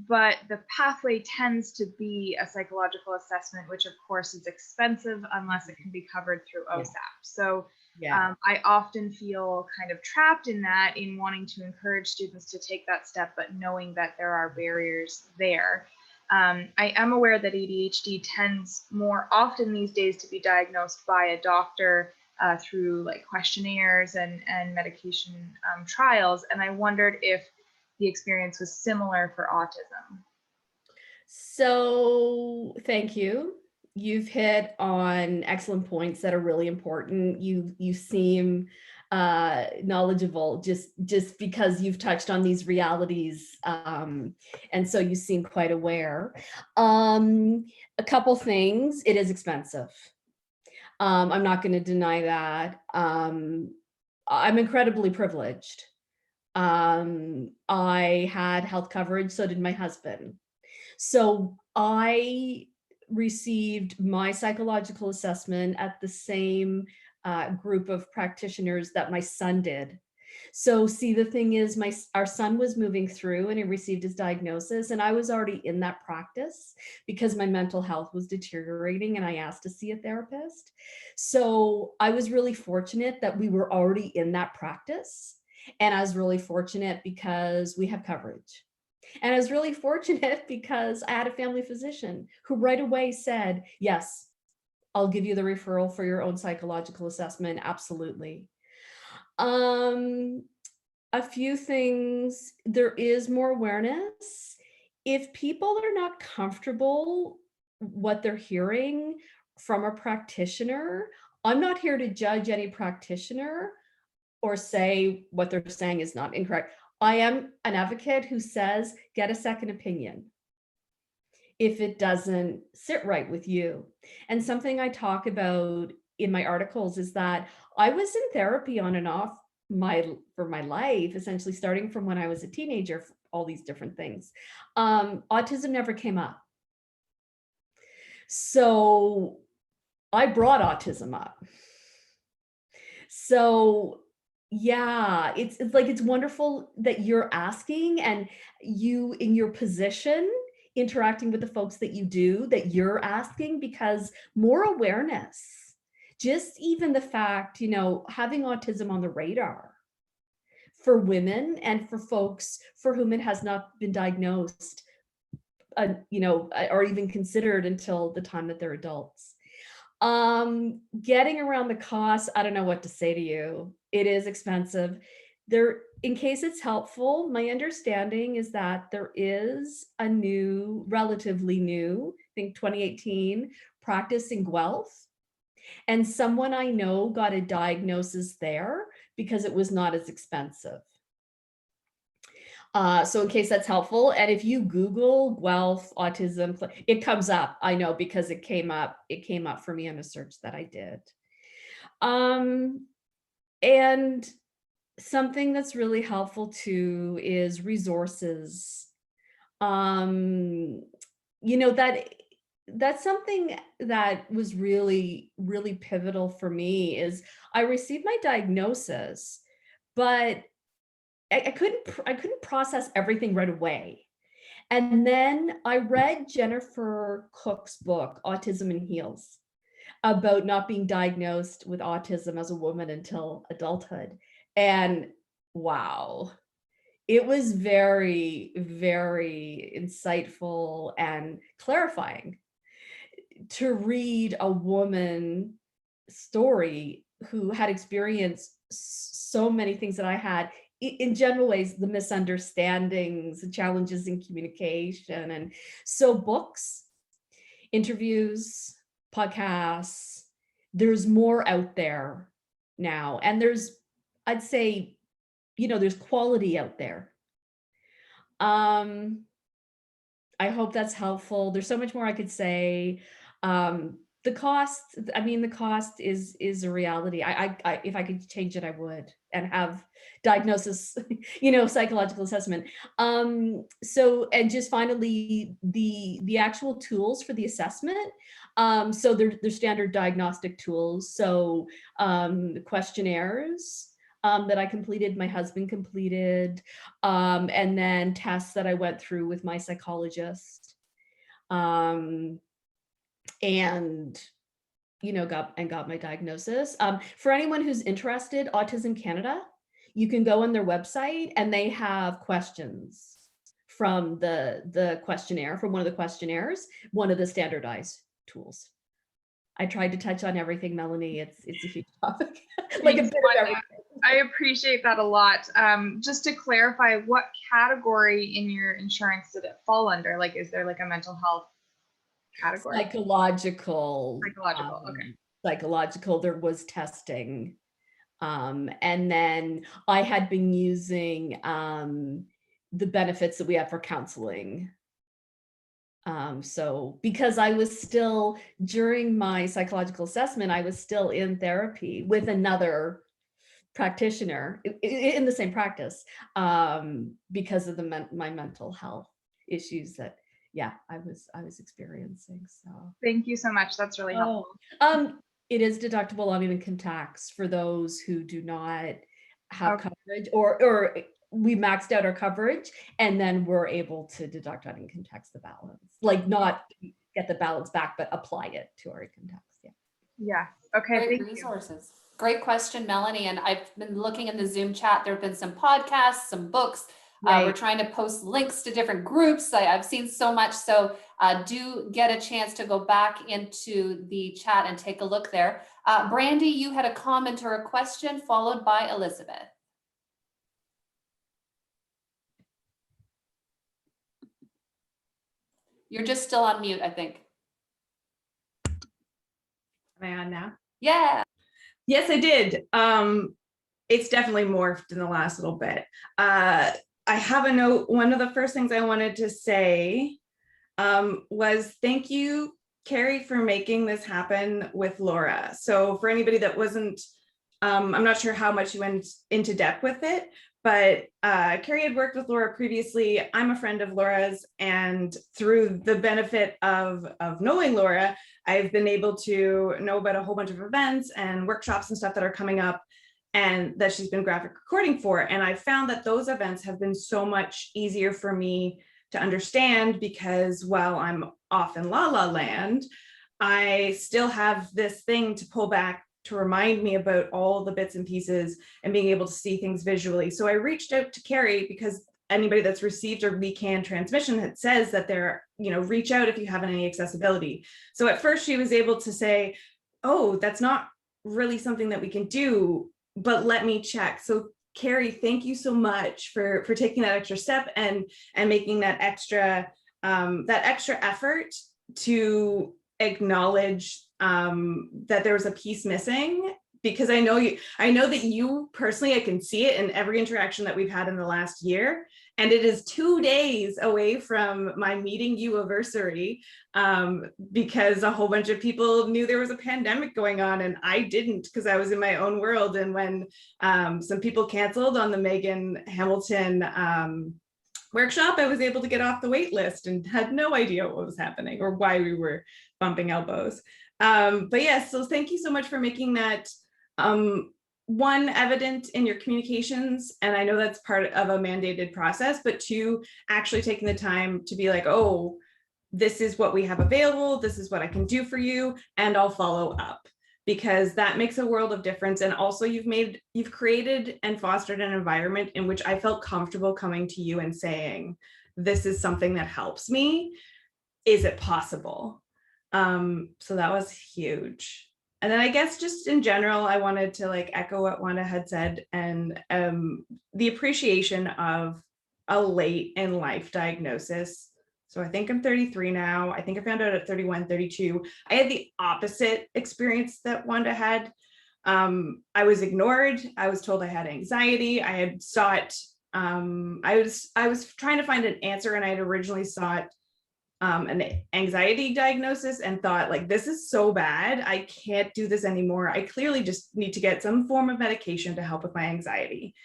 But the pathway tends to be a psychological assessment, which of course is expensive unless it can be covered through OSAP. So I often feel kind of trapped in that, in wanting to encourage students to take that step, but knowing that there are barriers there. I am aware that ADHD tends more often these days to be diagnosed by a doctor through like questionnaires and medication trials. And I wondered if the experience was similar for autism. So thank you. You've hit on excellent points that are really important. You seem knowledgeable just because you've touched on these realities, and so you seem quite aware. A couple things. It is expensive. I'm not going to deny that. I'm incredibly privileged. I had health coverage, so did my husband. So I received my psychological assessment at the same group of practitioners that my son did. So see, the thing is, our son was moving through and he received his diagnosis, and I was already in that practice because my mental health was deteriorating and I asked to see a therapist. So I was really fortunate that we were already in that practice. And I was really fortunate because we have coverage. And I was really fortunate because I had a family physician who right away said, yes, I'll give you the referral for your own psychological assessment. Absolutely. A few things. There is more awareness. If people are not comfortable what they're hearing from a practitioner, I'm not here to judge any practitioner or say what they're saying is not incorrect. I am an advocate who says, get a second opinion if it doesn't sit right with you. And something I talk about in my articles is that I was in therapy on and off my life, essentially starting from when I was a teenager, all these different things. Autism never came up. So I brought autism up. So yeah, it's like, it's wonderful that you're asking, and you in your position interacting with the folks that you do, that you're asking, because more awareness, just even the fact, having autism on the radar for women and for folks for whom it has not been diagnosed, or even considered until the time that they're adults. Getting around the cost, I don't know what to say to you. It is expensive. In case it's helpful, my understanding is that there is a relatively new, I think 2018, practice in Guelph. And someone I know got a diagnosis there because it was not as expensive. So in case that's helpful, and if you Google Guelph autism, it comes up, I know, because it came up for me on a search that I did. And something that's really helpful too is resources. That's something that was really, really pivotal for me. Is I received my diagnosis, but I couldn't process everything right away. And then I read Jennifer Cook's book, Autism in Heels, about not being diagnosed with autism as a woman until adulthood. And wow, it was very, very insightful and clarifying to read a woman's story who had experienced so many things that I had, in general ways, the misunderstandings, the challenges in communication. And so books, interviews, podcasts, there's more out there now. And I'd say, there's quality out there. I hope that's helpful. There's so much more I could say. The cost is a reality. If I could change it, I would, and have diagnosis, psychological assessment. So, and just finally, the actual tools for the assessment. So they're standard diagnostic tools. So questionnaires that I completed, my husband completed, and then tests that I went through with my psychologist. And got my diagnosis. For anyone who's interested, Autism Canada, you can go on their website and they have questions from the questionnaire, from one of the questionnaires, one of the standardized tools. I tried to touch on everything, Melanie. It's a huge topic. Like a bit of everything. I appreciate that a lot. Just to clarify, what category in your insurance did it fall under? Like, is there like a mental health category? Psychological. Okay. Psychological, there was testing. And then I had been using the benefits that we have for counseling. So because I was still, during my psychological assessment, I was still in therapy with another practitioner in the same practice, because of my mental health issues that I was experiencing. So thank you so much. That's really helpful. It is deductible on income tax for those who do not have coverage, or we maxed out our coverage and then we're able to deduct on income tax the balance, like not get the balance back, but apply it to our income tax. Yeah. Okay. Great resources. Great question, Melanie. And I've been looking in the Zoom chat. There have been some podcasts, some books. Right. We're trying to post links to different groups. I've seen so much. So do get a chance to go back into the chat and take a look there. Brandy, you had a comment or a question, followed by Elizabeth. You're just still on mute, I think. Am I on now? Yeah. Yes, I did. It's definitely morphed in the last little bit. I have a note. One of the first things I wanted to say was thank you, Carrie, for making this happen with Laura. So for anybody that wasn't I'm not sure how much you went into depth with it, but Carrie had worked with Laura previously. I'm a friend of Laura's, and through the benefit of knowing Laura, I've been able to know about a whole bunch of events and workshops and stuff that are coming up and that she's been graphic recording for. And I found that those events have been so much easier for me to understand because while I'm off in La La Land, I still have this thing to pull back to remind me about all the bits and pieces and being able to see things visually. So I reached out to Carrie because anybody that's received a WeCan transmission that says that they're, reach out if you have any accessibility. So at first she was able to say, oh, that's not really something that we can do, but let me check. So Carrie, thank you so much for taking that extra step and making that extra effort to acknowledge that there was a piece missing, because I know that you personally, I can see it in every interaction that we've had in the last year. And it is 2 days away from my meeting you anniversary, because a whole bunch of people knew there was a pandemic going on and I didn't, because I was in my own world. And when some people canceled on the Megan Hamilton workshop, I was able to get off the wait list and had no idea what was happening or why we were bumping elbows. But yes, so thank you so much for making that one, evident in your communications. And I know that's part of a mandated process, but two, actually taking the time to be like, oh, this is what we have available. This is what I can do for you. And I'll follow up, because that makes a world of difference. And also you've created and fostered an environment in which I felt comfortable coming to you and saying, this is something that helps me. Is it possible? So that was huge. And then I guess just in general, I wanted to echo what Wanda had said, and the appreciation of a late in life diagnosis. So I think I'm 33 now. I think I found out at 31, 32. I had the opposite experience that Wanda had. I was ignored. I was told I had anxiety. I had sought, I was trying to find an answer, and I had originally sought an anxiety diagnosis and thought, this is so bad, I can't do this anymore. I clearly just need to get some form of medication to help with my anxiety.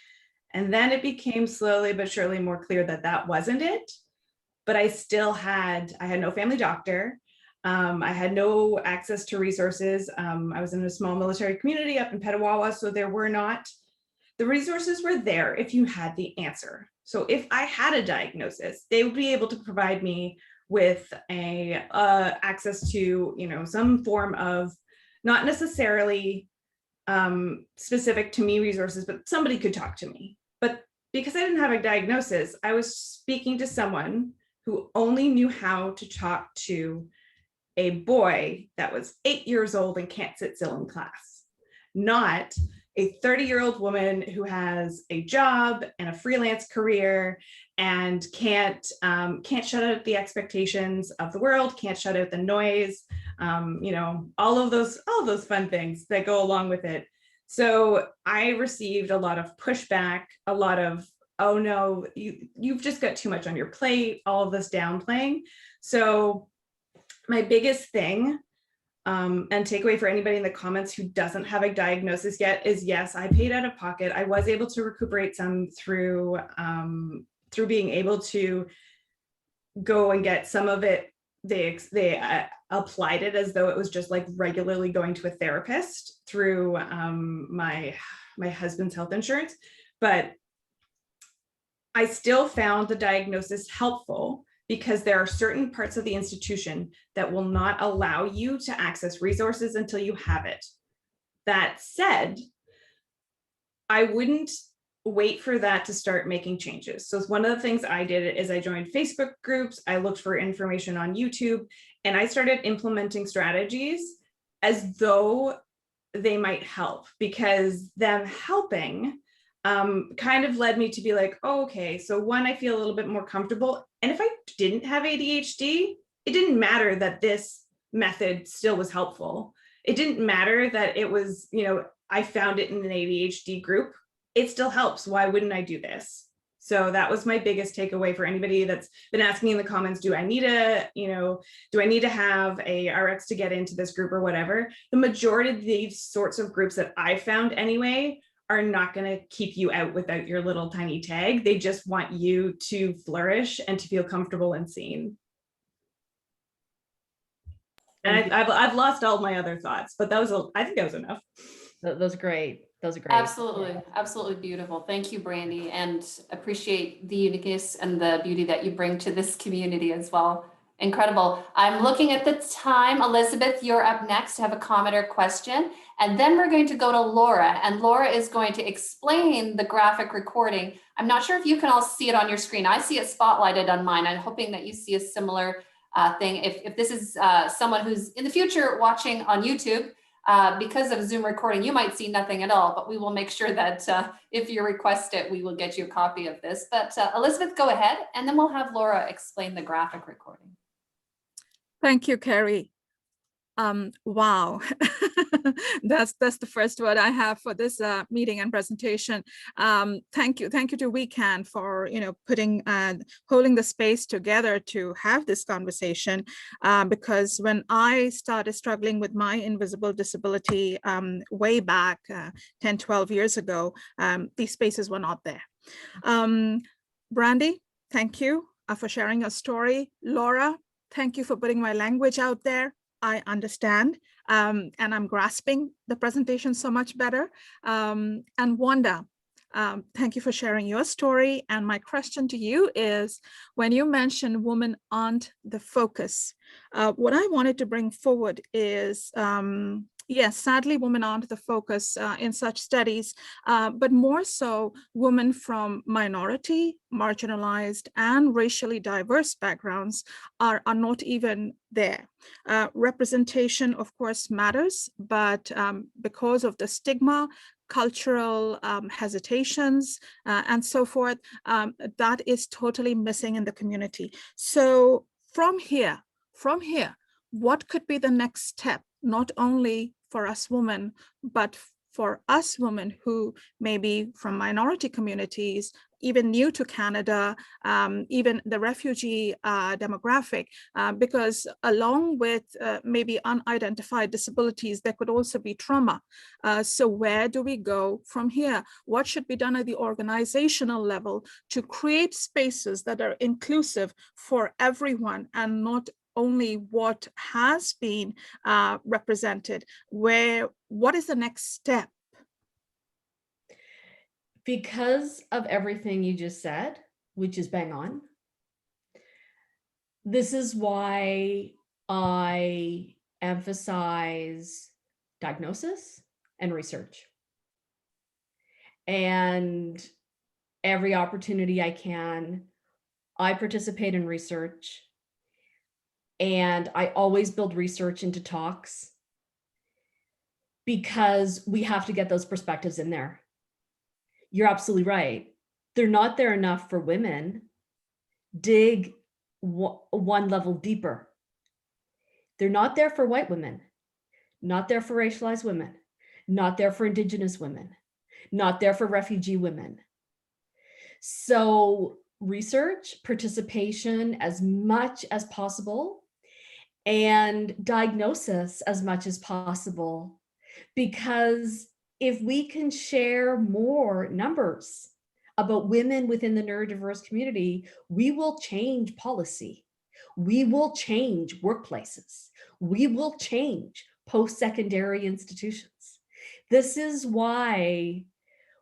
And then it became slowly but surely more clear that that wasn't it. But I had no family doctor. I had no access to resources. I was in a small military community up in Petawawa, so the resources were there if you had the answer. So if I had a diagnosis, they would be able to provide me with access to some form of, not necessarily specific to me resources, but somebody could talk to me. But because I didn't have a diagnosis, I was speaking to someone who only knew how to talk to a boy that was 8 years old and can't sit still in class, not a 30-year-old woman who has a job and a freelance career and can't shut out the expectations of the world, can't shut out the noise, all of those fun things that go along with it. So I received a lot of pushback, a lot of, oh no, you've just got too much on your plate, all of this downplaying. So my biggest thing, and takeaway for anybody in the comments who doesn't have a diagnosis yet, is yes, I paid out of pocket. I was able to recuperate some through being able to go and get some of it. They applied it as though it was just regularly going to a therapist through my husband's health insurance. But I still found the diagnosis helpful, because there are certain parts of the institution that will not allow you to access resources until you have it. That said, I wouldn't wait for that to start making changes. So one of the things I did is I joined Facebook groups, I looked for information on YouTube, and I started implementing strategies as though they might help, because them helping kind of led me to be like, oh, okay, so one, I feel a little bit more comfortable. And if I didn't have ADHD, it didn't matter that this method still was helpful. It didn't matter that it was, I found it in an ADHD group. It still helps. Why wouldn't I do this? So that was my biggest takeaway for anybody that's been asking in the comments, do I need to have a RX to get into this group or whatever? The majority of these sorts of groups that I found anyway are not going to keep you out without your little tiny tag. They just want you to flourish and to feel comfortable and seen. And I've lost all my other thoughts, but I think that was enough. Those are great. Those are great. Absolutely. Absolutely beautiful. Thank you, Brandy, and appreciate the uniqueness and the beauty that you bring to this community as well. Incredible. I'm looking at the time. Elizabeth, you're up next to have a comment or question. And then we're going to go to Laura, and Laura is going to explain the graphic recording. I'm not sure if you can all see it on your screen. I see it spotlighted on mine. I'm hoping that you see a similar thing. If this is someone who's in the future watching on YouTube, because of Zoom recording, you might see nothing at all, but we will make sure that if you request it, we will get you a copy of this. But Elizabeth, go ahead, and then we'll have Laura explain the graphic recording. Thank you, Carrie. Wow, that's the first word I have for this meeting and presentation. Thank you to WeCan for holding the space together to have this conversation. Because when I started struggling with my invisible disability way back 10-12 years ago, these spaces were not there. Brandy, thank you for sharing your story. Laura, thank you for putting my language out there. I understand, and I'm grasping the presentation so much better. And Wanda, thank you for sharing your story. And my question to you is, when you mentioned women aren't the focus, what I wanted to bring forward is, yes, sadly, women aren't the focus in such studies, but more so women from minority, marginalized, and racially diverse backgrounds are not even there. Representation, of course, matters, but because of the stigma, cultural hesitations, and so forth, that is totally missing in the community. So from here, what could be the next step, not only for us women, but for us women who may be from minority communities, even new to Canada, even the refugee demographic, because along with maybe unidentified disabilities, there could also be trauma. So where do we go from here? What should be done at the organizational level to create spaces that are inclusive for everyone and not only what has been represented? What is the next step? Because of everything you just said, which is bang on, this is why I emphasize diagnosis and research. And every opportunity I can, I participate in research. And I always build research into talks because we have to get those perspectives in there. You're absolutely right. They're not there enough for women. Dig one level deeper. They're not there for white women, not there for racialized women, not there for Indigenous women, not there for refugee women. So research, participation as much as possible, and diagnosis as much as possible, because if we can share more numbers about women within the neurodiverse community, we will change policy. We will change workplaces. We will change post-secondary institutions. This is why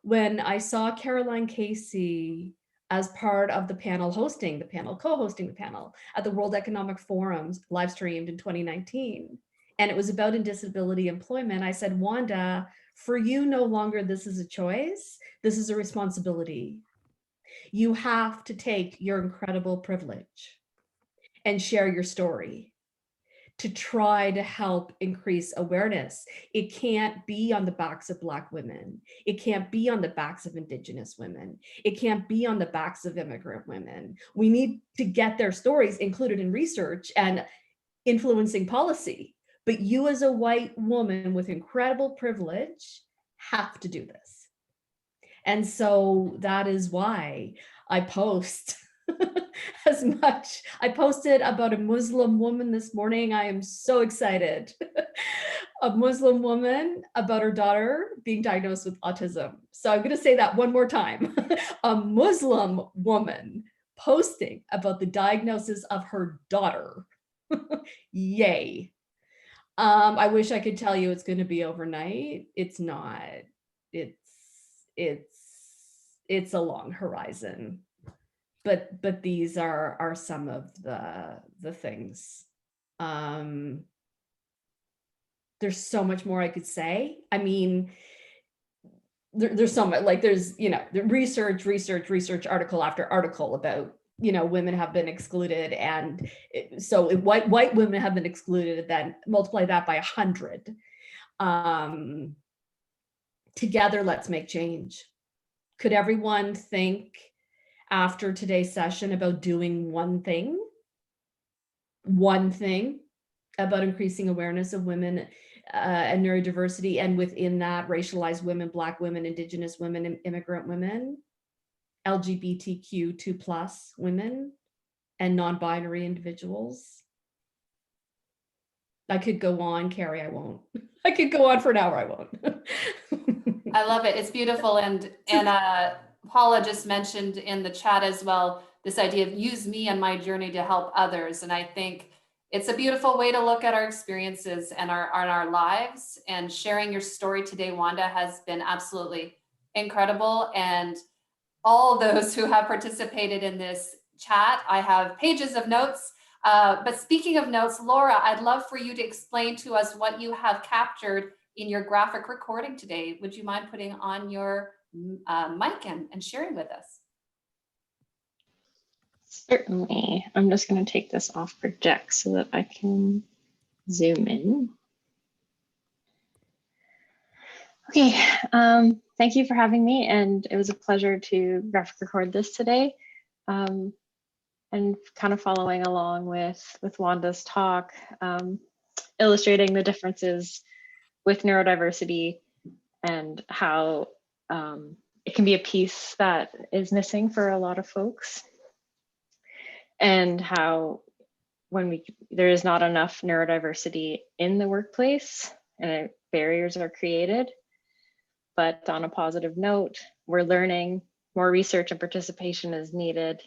when I saw Caroline Casey as part of the panel co-hosting the panel at the World Economic Forum's live streamed in 2019, and it was about in disability employment, I said, Wanda, for you, no longer this is a choice, this is a responsibility. You have to take your incredible privilege and share your story to try to help increase awareness. It can't be on the backs of Black women. It can't be on the backs of Indigenous women. It can't be on the backs of immigrant women. We need to get their stories included in research and influencing policy. But you as a white woman with incredible privilege have to do this. And so that is why I post as much. I posted about a Muslim woman this morning. I am so excited. A Muslim woman about her daughter being diagnosed with autism. So I'm going to say that one more time. A Muslim woman posting about the diagnosis of her daughter. Yay. I wish I could tell you it's going to be overnight. It's not. It's a long horizon. But these are some of the things. There's so much more I could say. I mean, there's so much, like there's, the research article after article about, women have been excluded. And so white women have been excluded, then multiply that by 100. Together, let's make change. Could everyone think after today's session about doing one thing about increasing awareness of women and neurodiversity, and within that, racialized women, Black women, Indigenous women, immigrant women, LGBTQ2+ women, and non-binary individuals? I could go on, Carrie, I won't. I could go on for an hour, I won't. I love it. It's beautiful. And Paula just mentioned in the chat as well, this idea of use me and my journey to help others. And I think it's a beautiful way to look at our experiences and our lives. And sharing your story today, Wanda, has been absolutely incredible. And all those who have participated in this chat, I have pages of notes. But speaking of notes, Laura, I'd love for you to explain to us what you have captured in your graphic recording today. Would you mind putting on your mic and sharing with us? Certainly. I'm just going to take this off project so that I can zoom in. Okay, thank you for having me, and it was a pleasure to graphic record this today. And kind of following along with Wanda's talk, illustrating the differences with neurodiversity and how it can be a piece that is missing for a lot of folks, and how when there is not enough neurodiversity in the workplace and barriers are created. But on a positive note, we're learning, more research and participation is needed.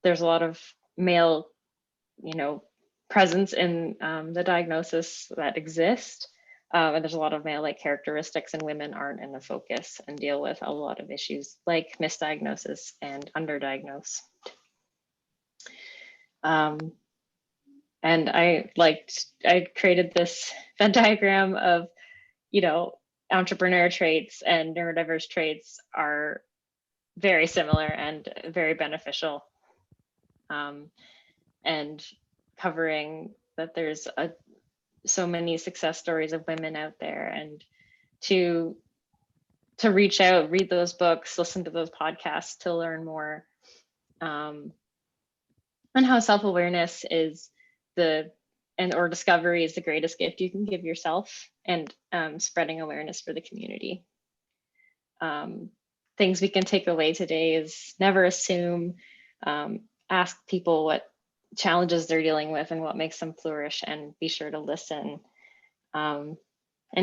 There's a lot of male, presence in the diagnosis that exist. And there's a lot of male-like characteristics, and women aren't in the focus and deal with a lot of issues like misdiagnosis and underdiagnosis. And I created this Venn diagram of, entrepreneur traits and neurodiverse traits are very similar and very beneficial. And covering that there's so many success stories of women out there, and to reach out, read those books, listen to those podcasts to learn more, and how self-awareness is or discovery is the greatest gift you can give yourself, and spreading awareness for the community. Things we can take away today is never assume, ask people what challenges they're dealing with and what makes them flourish, and be sure to listen, and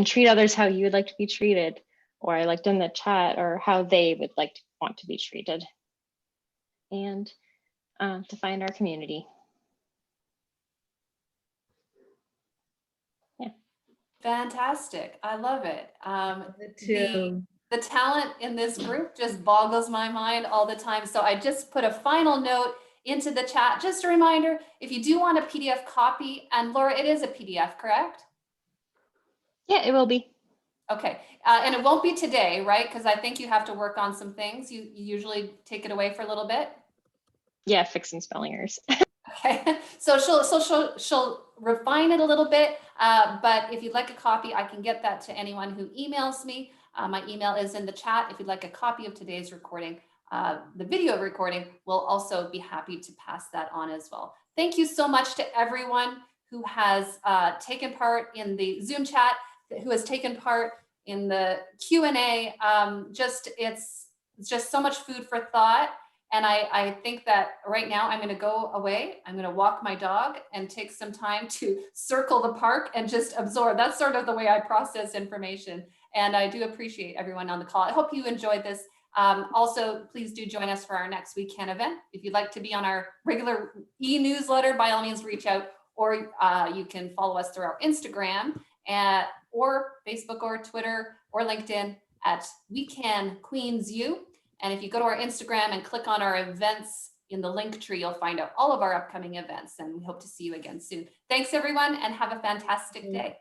treat others how you would like to be treated, or I liked in the chat, or how they would want to be treated, and to find our community. Yeah. Fantastic. I love it. Too. The talent in this group just boggles my mind all the time. So I just put a final note into the chat. Just a reminder, if you do want a PDF copy, and Laura, it is a PDF, correct? Yeah, it will be. Okay, and it won't be today, right? Because I think you have to work on some things. You usually take it away for a little bit. Yeah, fix some spelling errors. Okay, so she'll refine it a little bit, but if you'd like a copy, I can get that to anyone who emails me. My email is in the chat. If you'd like a copy of today's recording, the video recording, we'll also be happy to pass that on as well. Thank you so much to everyone who has taken part in the Zoom chat, who has taken part in the Q&A. It's just so much food for thought. And I think that right now I'm going to go away. I'm going to walk my dog and take some time to circle the park and just absorb. That's sort of the way I process information. And I do appreciate everyone on the call. I hope you enjoyed this. Also, please do join us for our next weekend event. If you'd like to be on our regular e-newsletter, by all means, reach out, or you can follow us through our Instagram or Facebook or Twitter or LinkedIn at WeCanQueensU. And if you go to our Instagram and click on our events in the link tree, you'll find out all of our upcoming events, and we hope to see you again soon. Thanks everyone, and have a fantastic day.